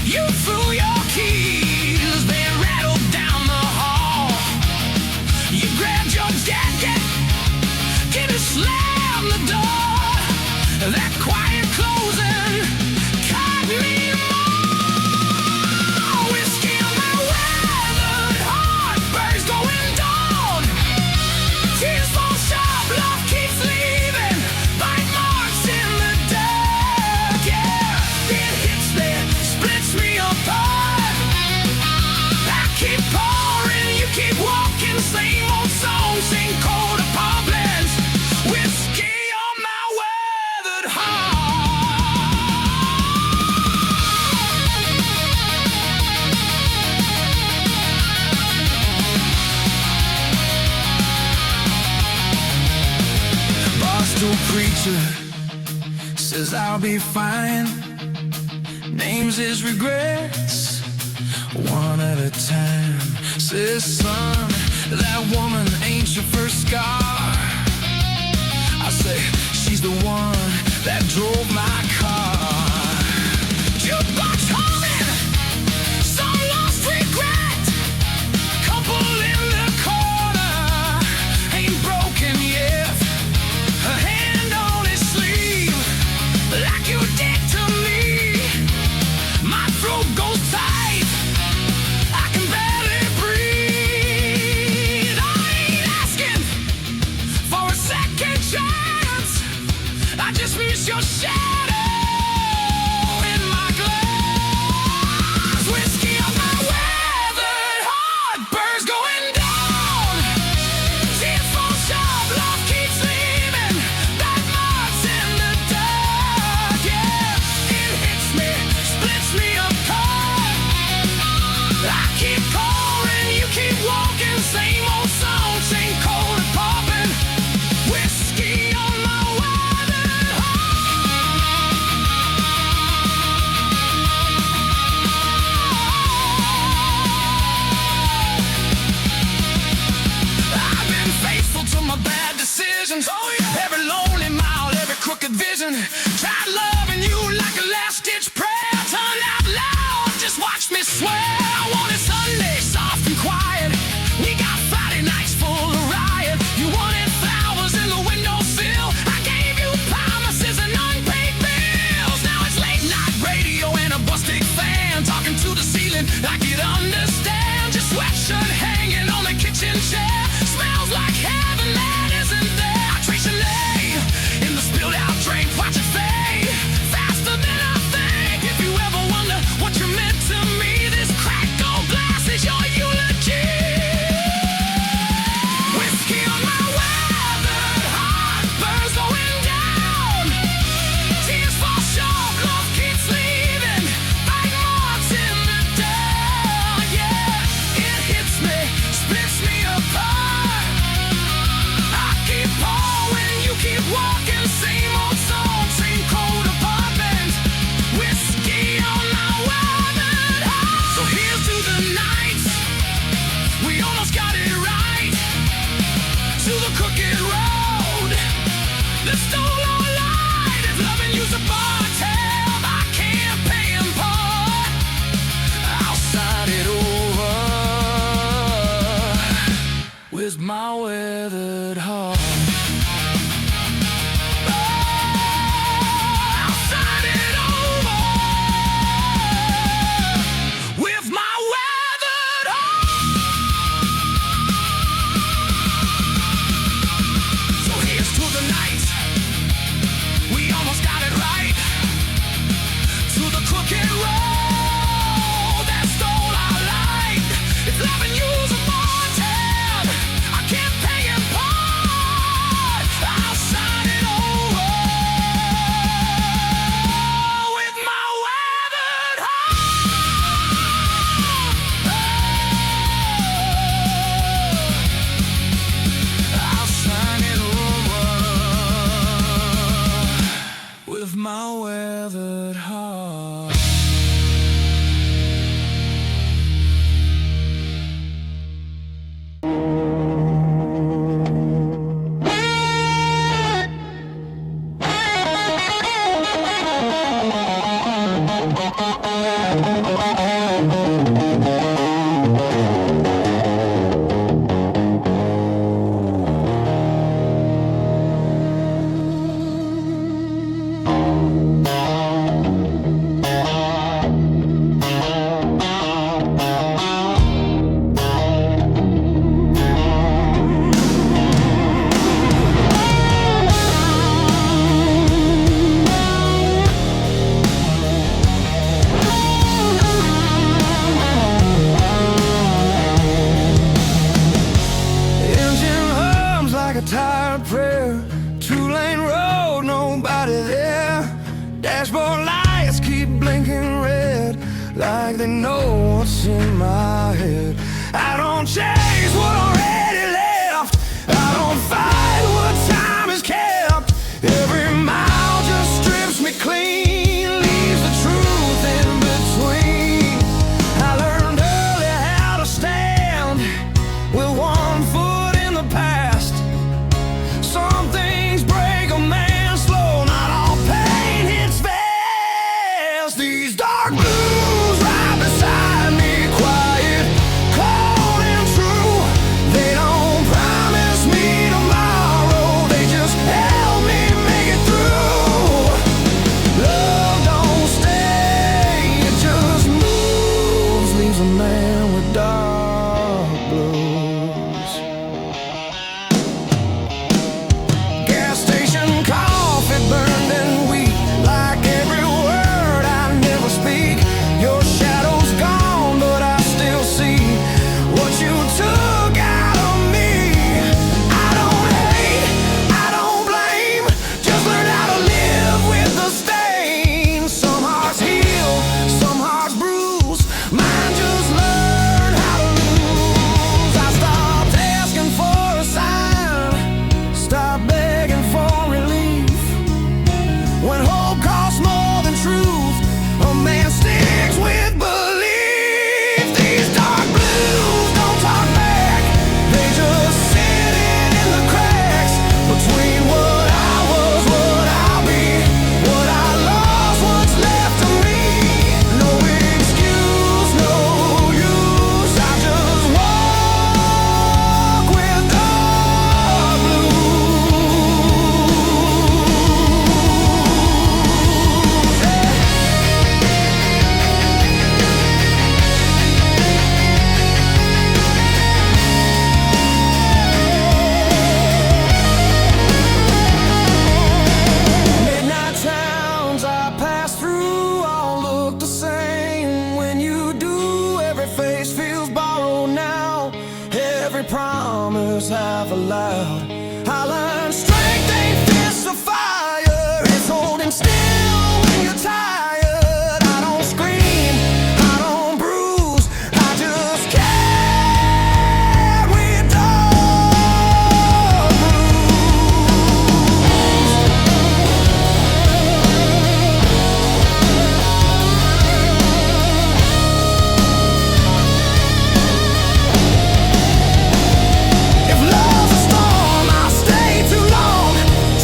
You threw your keys, they rattled down the hall. You grabbed your jacket, get to slam the door. That quiet closing caught me more. Whiskey on my weathered heart, birds going down. Tears fall sharp, love keeps leaving. Bite marks in the dark, yeah. It hits me, splits me apart. I keep pouring, you keep walking. Same old song, same cold apartments. Whiskey on my weathered heart. Barstool preacher says I'll be fine. Names his regrets one at a time. Says, son, that woman ain't your first scar. I say, she's the one that drove my car. Jukebox humming, some lost regret. Couple in the corner, ain't broken yet. A hand on his sleeve, like you did to me. My throat goes tight, I can barely breathe. I ain't asking for a second chance. I just miss your shadow in my glass. Whiskey on my weathered heart, birds going down. Tears fall sharp, love keeps leaving. Bite marks in the dark, yeah. It hits me, splits me apart. I keep pouring, you keep walking. Same old song, same cold apartment. Whiskey on my weathered heart. I've been faithful to my bad decisions. Every lonely mile, every crooked vision. Tried loving you like a last-ditch prayer. Turned out loud, just watch me swear. I wanted Sunday, soft and quiet. We got Friday nights full of riot. You wanted flowers in the windowsill. I gave you promises and unpaid bills. Now it's late night radio and a busted fan. Talking to the ceiling, I could understand. Your sweatshirt hanging on the kitchen chair. Smells like heaven that isn't there. I trace your name in the spilled out drink. Watch it fade faster than I think. If you ever wonder what you meant to me, this cracked gold glass is your eulogy. Whiskey on my weathered heart, birds going down. Tears fall sharp, love keeps leaving. Bite marks in the dark, yeah. It hits me, splits me apart. don't chase what already left. I don't fight what time has kept. Every mile just strips me clean, leaves the truth in between. I learned early how to stand with one foot in the past. Some things break a man slow, not all pain hits fast. These dark blues right beside me, quiet, cold and true. They don't promise me tomorrow, they just help me make it through. Love don't stay, it just moves, leaves a man with dark blues. Gas station coffee burned and weak, like every word I never speak. Your shadow's gone, but I still see what you took out of me. I don't hate, I don't blame, just learn how to live with the stain. Some hearts heal, some hearts bruise, mine just learn how to lose. I stopped asking for a sign, stopped begging for relief. When hope costs more than truth, a man sticks with belief. These dark blues don't talk back, they just sit in the cracks between what I was, what I'll be, what I lost, what's left of me. No excuse, no use, I just walk with dark midnight towns I pass through all look the same. When you do, every face feels borrowed now. Every promise half allowed. I learned strength ain't fists of fire, it's holding still when you're tired. I don't scream, I don't bruise, I just carry dark If love's a storm, I'll stay too long.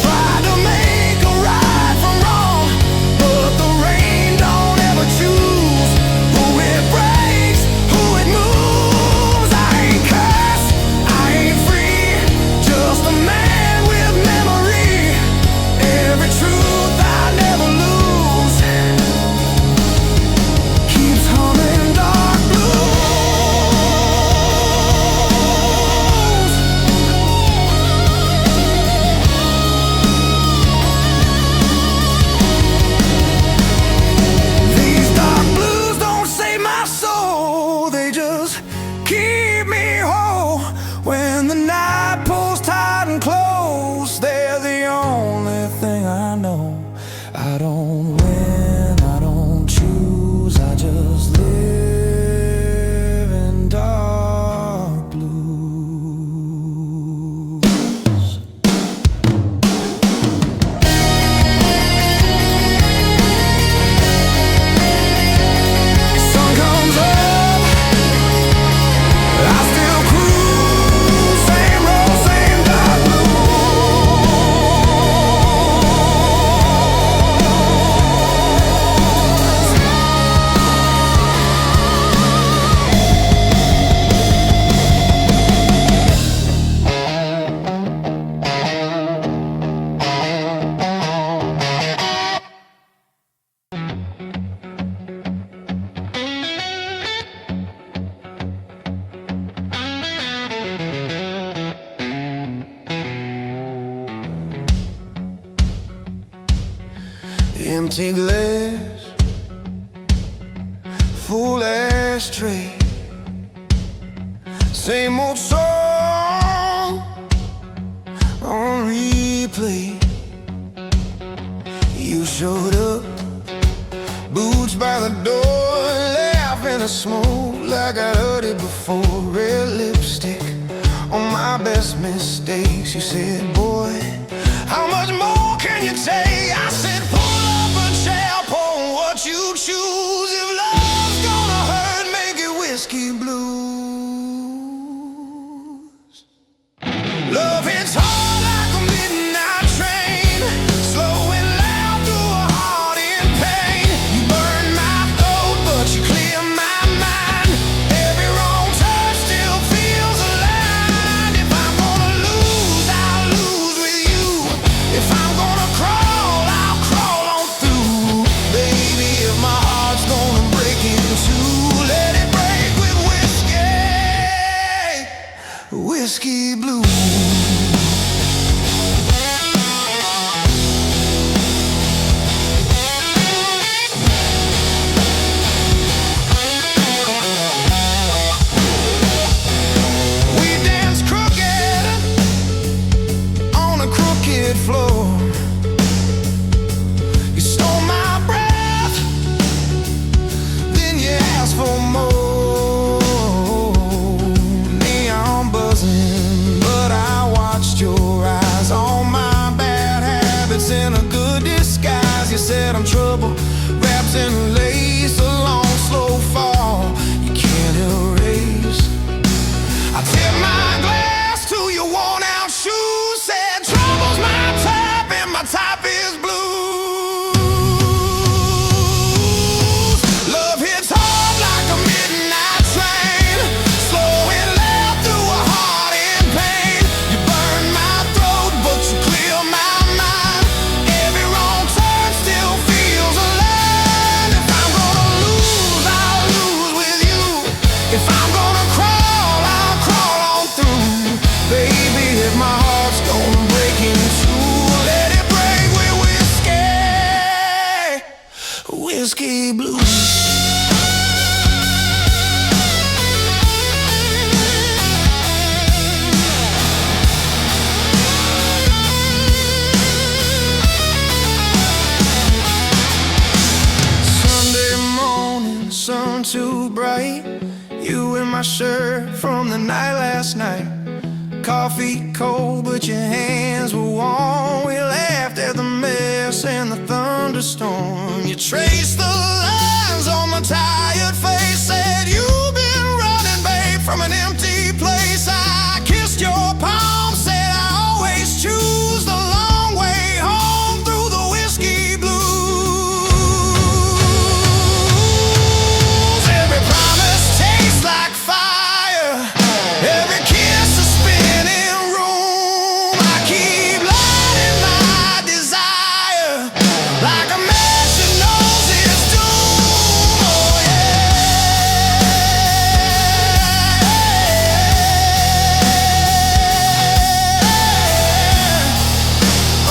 Tried to make a right from wrong, but the rain don't ever choose who it breaks, who it moves. I ain't cursed, I ain't free, just a man with memory. Every truth I never lose keeps humming dark blues. These dark blues don't save my soul, they just keep me whole. When the night pulls tight and close, they're the only thing I know. I don't win, I don't choose, I just live in dark blues. Sun comes up, I still cruise, same road, same dark empty glass, full ashtray, same old song on replay. You showed up, boots by the door, laughing at smoke like I heard it before red lipstick on my best mistakes. You said, boy, how much more can you take? I said, pull up a chair, pour what you choose. If love's gonna hurt, make it whiskey blues. Love hits hard like a midnight train, slow and loud through a heart in pain. You burn my throat, but you clear my mind. Every wrong turn still feels aligned. If I'm gonna lose, I'll lose with you. If I'm gonna crawl, I'll crawl on through. Baby, if my heart's gonna break in two, let it break with whiskey blues. Floor. You stole my breath, then you asked for more. Neon buzzing, but I watched your eyes. All my bad habits in a good disguise. You said I'm trouble, wrapped in lace, a long slow fall you can't erase. I tip my glass to your worn out shoes, said trouble's my type and my type is blues. Love hits hard like a midnight train, slow and loud through a heart in pain. You burn my throat, but you clear my mind. Every wrong turn still feels alive. If I'm gonna lose, I'll lose with you. If I'm gonna crawl, I'll crawl on through. Baby, if my heart's gonna break in two, let it break with whiskey blues. Sunday morning, sun too bright. You in my shirt from the night last night. Coffee cold, but your hands were warm. We laughed at the mess and the thunderstorm. You traced the lines on my tired face, said you've been running, babe, from an empty place. I kissed your palm, said I always choose the long way home through the whiskey blues. Every promise tastes like fire, every kiss a spinning room. I keep lighting my desire like a match that knows its doom. Oh yeah,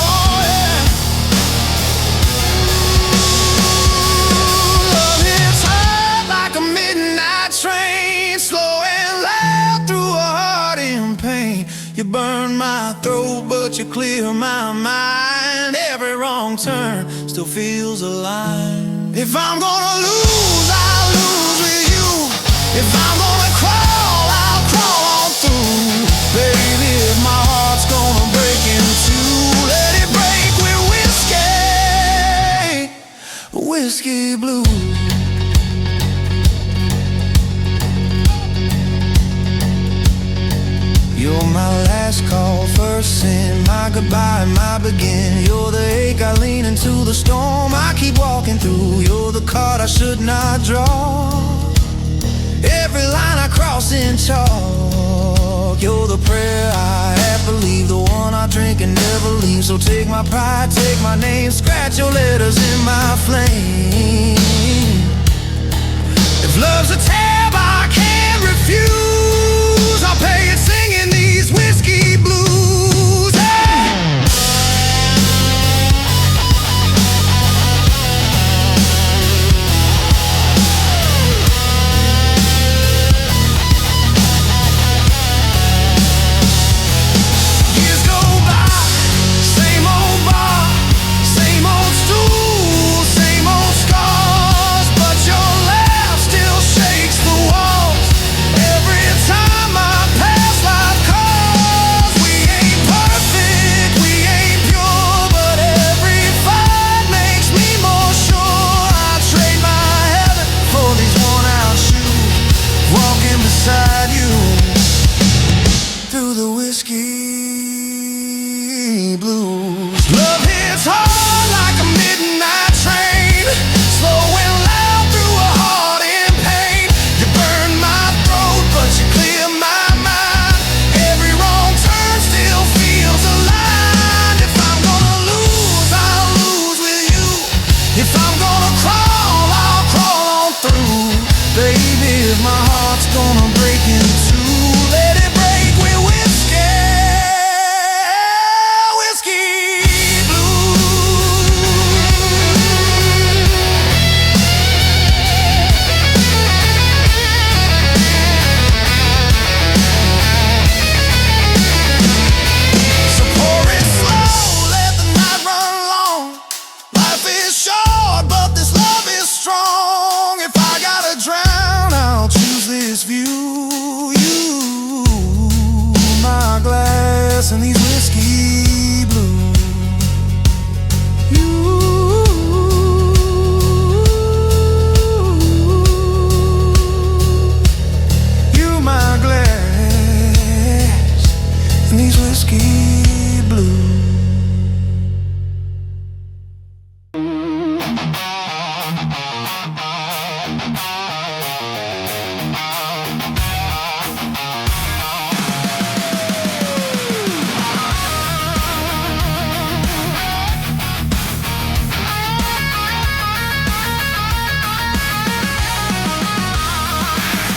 oh yeah. Love hits hard like a midnight train, slow and loud through a heart in pain. You burn my throat, but you clear my mind. Every wrong turn still feels aligned. If I'm gonna lose, I'll lose with you. If I'm gonna crawl, I'll crawl on through. Baby, if my heart's gonna break in two, let it break with whiskey blues. You're my last call, first sin, my goodbye, my begin. You're the ache I lean into the storm I keep walking through. You're the card I should not draw, every line I cross in chalk. You're the prayer I half believe, the one I drink and never leave. So take my pride, take my name, scratch your letters in my flame. If love's a tab I can't refuse, I'll pay it singing these whiskey blues. Hey! Years go by, same old bar, same old stool, same old scars, but your laugh still shakes the walls. Every whiskey blues. Love hits hard like a midnight train, slow and loud through a heart in pain. You burn my throat, but you clear my mind. Every wrong turn still feels aligned. If I'm gonna lose, I'll lose with you. If I'm gonna crawl, I'll crawl on through. Baby, if my heart's gonna break in two, let it break with whiskey, whiskey blues. So pour it slow, let the night run long. Life is short, but this love is strong. If I gotta drown, I'll choose this view. You, my glass, and these whiskey blues. You, my glass, and these whiskey blues.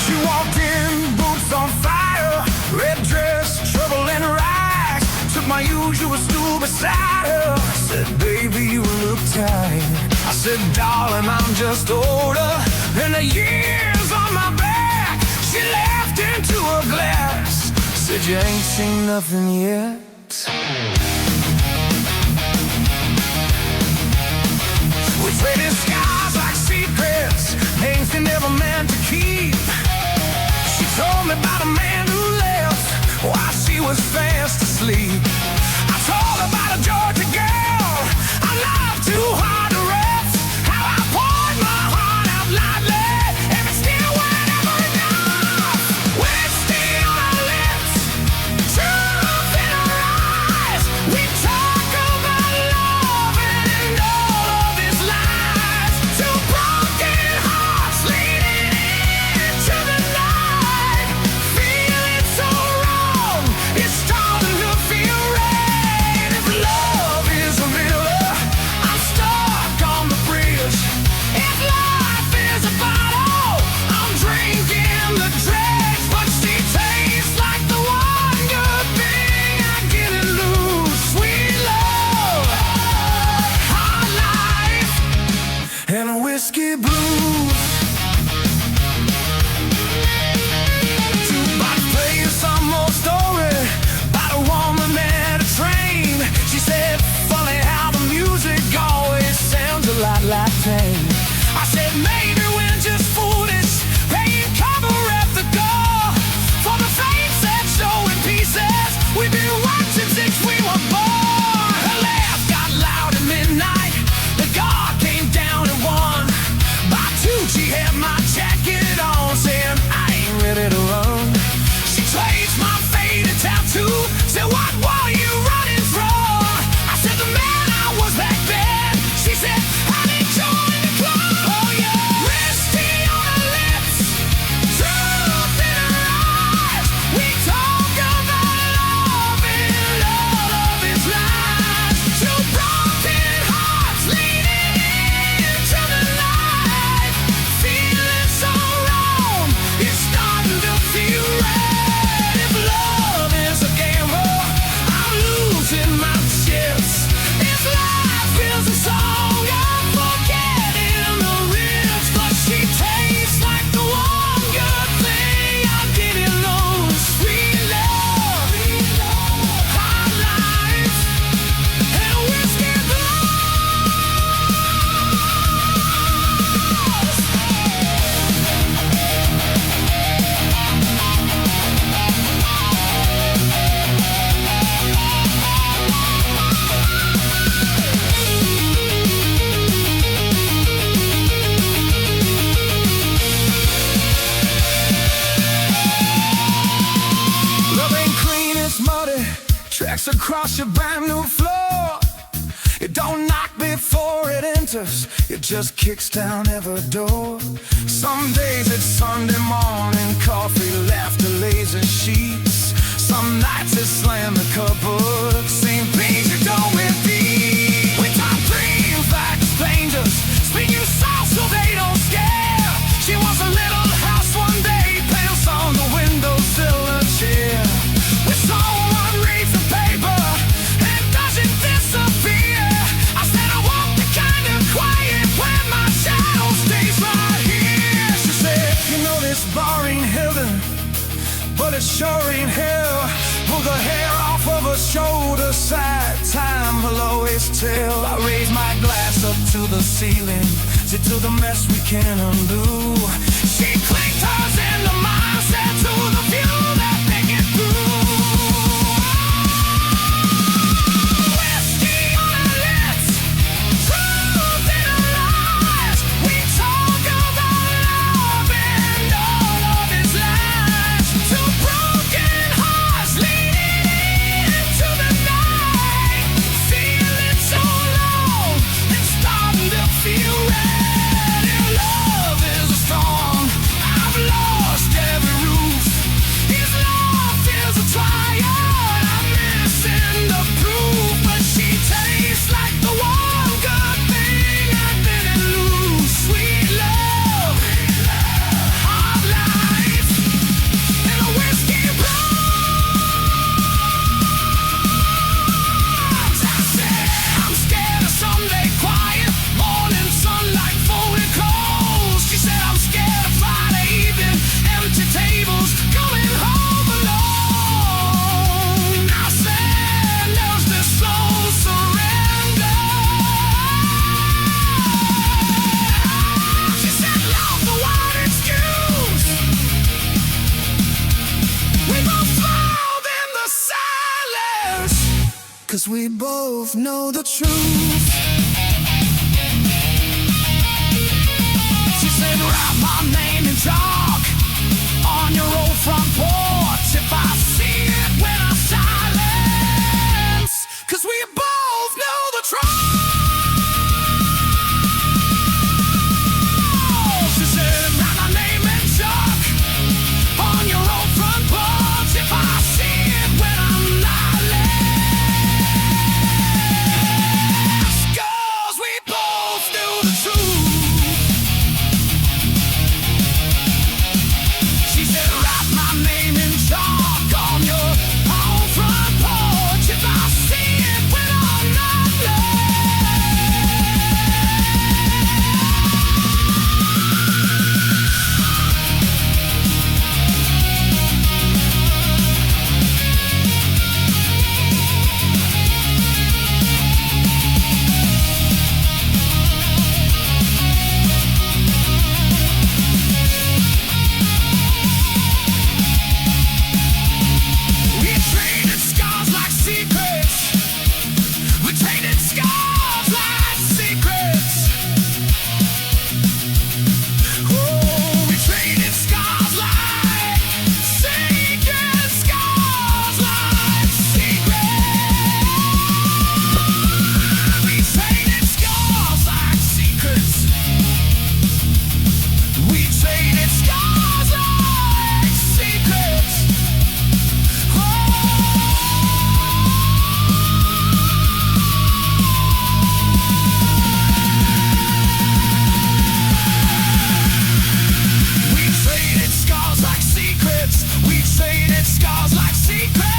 She walked in, boots on fire, red dress, trouble and rags. Took my usual stool beside her. Said, baby, you look tired. I said, darling, I'm just older, and the years on my back. She laughed into a glass. Said, you ain't seen nothing yet. We traded skies like secrets, things they never meant to keep. She told me about a man who left while she was fast asleep. I told her about a Georgia girl I love too hard to rest. How I poured my heart out lightly, and it still weren't ever enough. Whiskey on our lips, truth in our eyes. We talk about love and all of its lies. Tracks across your brand new floor. It don't knock before it enters, it just kicks down every door. Some days it's Sunday morning, coffee, laughter, lazy sheets. Some nights it's slam the cupboard, same things you do with these. We talk dreams like strangers, speaking soft so they don't scare. She wants a little house one day, pants on the windowsill, a chair. We saw one reads the paper and doesn't disappear. I said I want the kind of quiet where my shadow stays right here. She said, you know this bar ain't heaven, but it sure ain't hell. Pull the hair off of her shoulder side, time will always tell. I raise my glass up to the ceiling, sit to the mess we can't undo. She clicked hers into mine, said to the few that make it through. Whiskey on our lips, truth in our lies. We talk about love and all of its lies. Two broken hearts leading into the night, feeling so alone and starting to feel red. Your love is a storm, I've lost every roof. His love feels a trial, I'm missing the proof. But she tastes like the one good thing I didn't lose. Sweet love, hard life, and a whiskey blues. I said I'm scared of someday quiet, morning sunlight, folded clothes. She said I'm scared of Friday evening, empty tables, coming home alone. I said there's this slow surrender. She said love the word excuse. We both thrilled in the silence, 'cause we both know the truth. She said write my name in chalk on your old front porch if I see it when I silence, 'cause we both know the truth. She said write my name in chalk on your old front porch if I see it when I'm not left, 'cause we both knew the truth. She said write my name in chalk on your home front porch if I see it when I'm not left. We traded scars like secrets. We traded scars like secrets. Oh, we traded scars like secrets. Scars like secrets. We traded scars like secrets. We traded scars like secrets. We traded scars like secrets. We traded scars like secrets.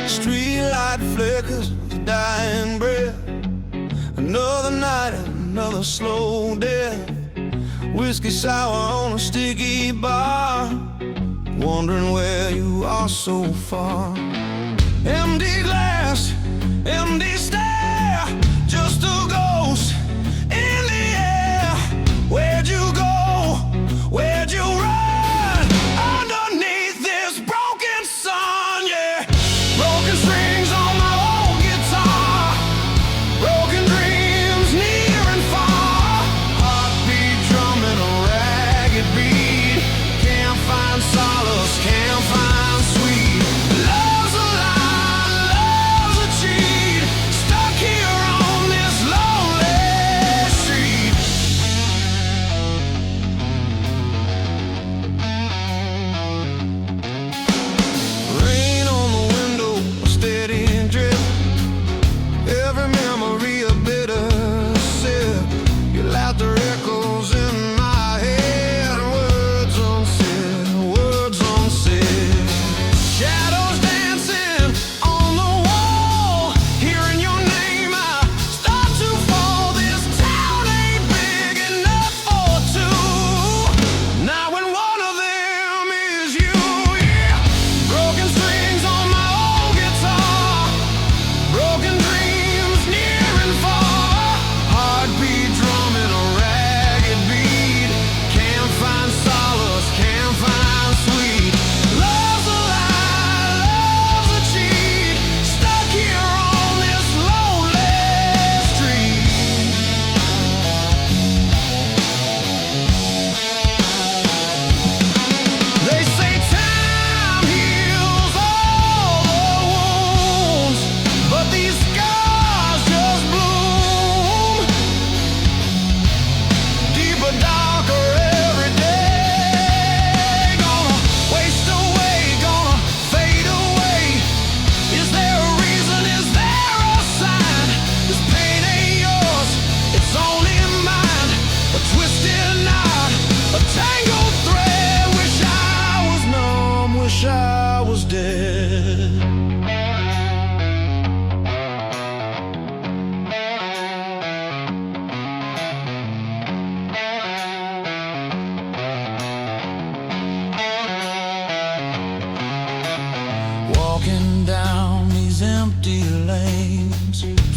Streetlight flickers, dying breath. Another night, another slow death. Whiskey sour on a sticky bar, wondering where you are so far. Empty glass, empty stare, just a ghost in the air. Where'd you go? Where'd you run? I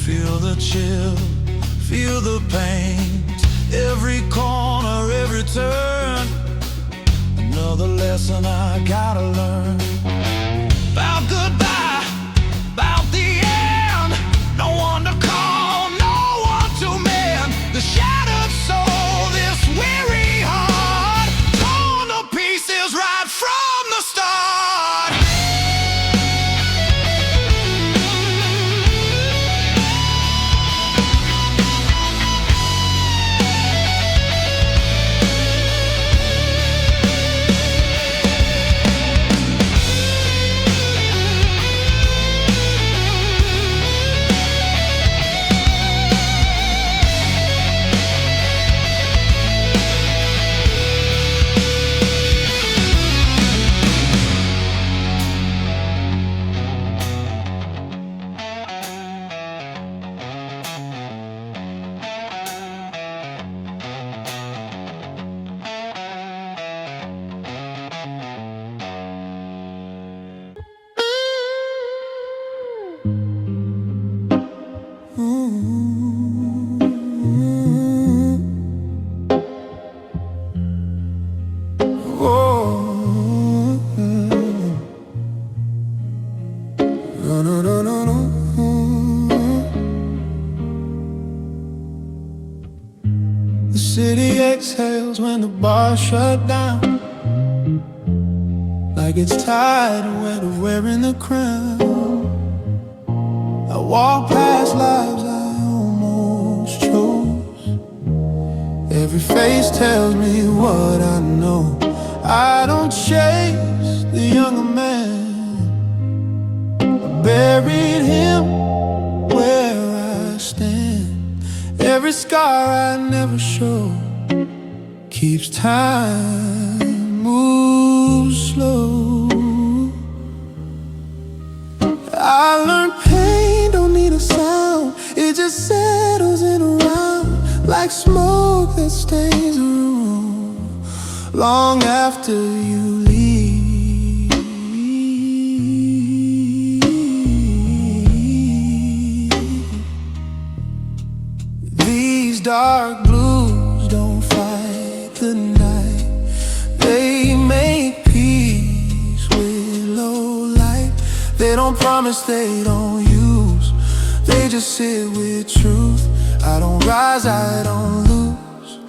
Feel the chill, feel the pain, every corner, every turn. Another lesson I gotta learn. About goodbye, about the end. No one to call, no one to mend. The shattered soul, this weary heart, torn to pieces right from the start. The city exhales when the bar shut down, like it's tired of wearing the crown. I walk past lives I almost chose. Every face tells me what I know. I don't chase the younger man, I buried him where I stand. Every scar I never show keeps time move slow. I learned pain don't need a sound, it just settles in around like smoke that stays around long after you leave. These dark blues don't fight the night, they make peace with low light. They don't promise, they don't use, they just sit with truth. I don't rise, I don't lose,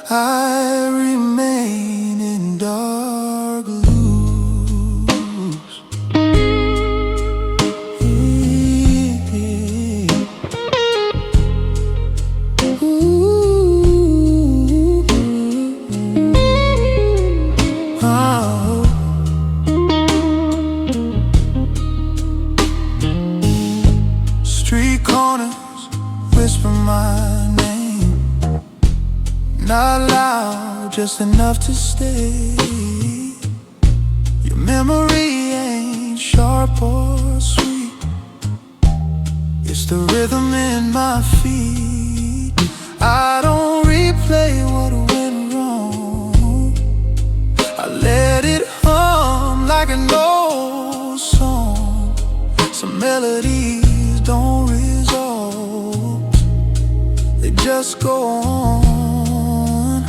I remain in dark blues. Street corners whisper my name, not loud, just enough to stay. Your memory ain't sharp or sweet, it's the rhythm in my feet. I don't replay what went wrong, I let it hum like an old song. Some melodies don't resolve, they just go on.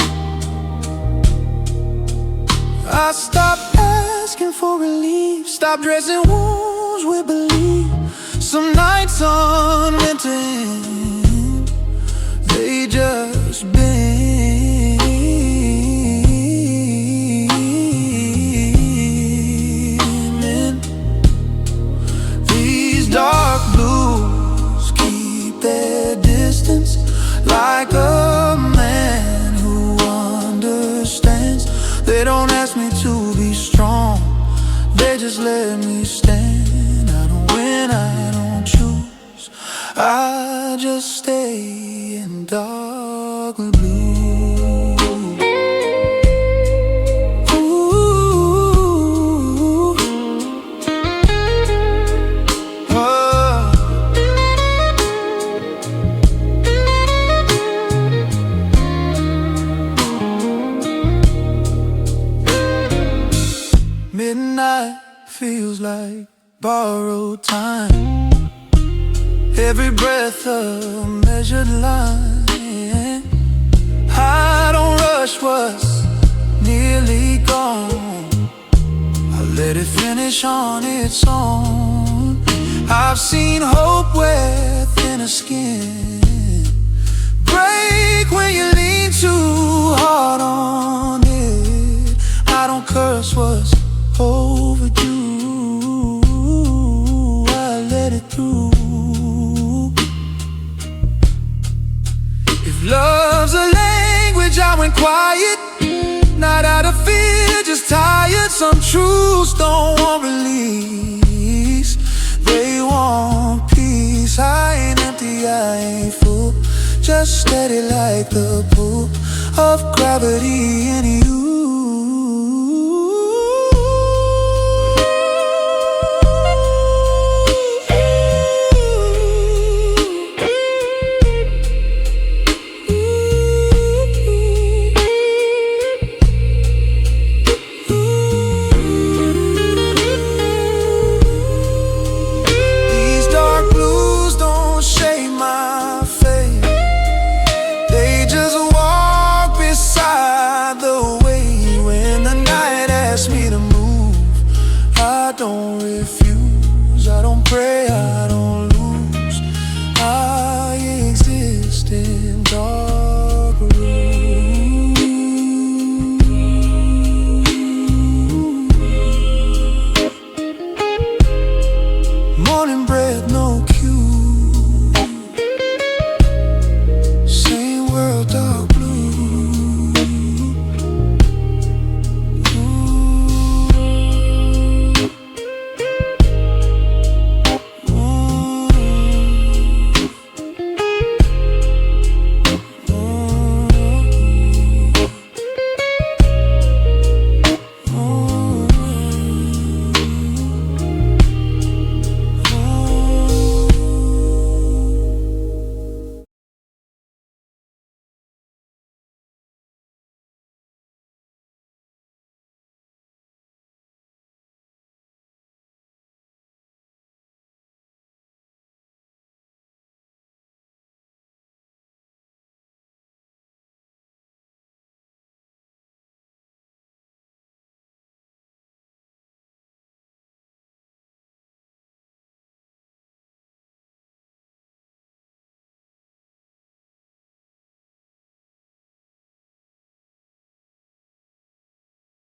I stopped asking for relief, stopped dressing wounds with belief. Some nights aren't meant to end, they just been. These dark blues keep their distance, like a man who understands. They don't ask me to be strong, they just let me stand. I don't win, I don't choose, I just stay in dark blue. Midnight feels like borrowed time, every breath a measured line. I don't rush what's nearly gone. I let it finish on its own. I've seen hope wear thinner skin, break when you lean too hard on it. I don't curse what's overdue. I let it through. If love's a language, I went quiet, not out of fear, just tired. Some truths don't want release, they want peace. I ain't empty, I ain't full, just steady like the pull of gravity in you.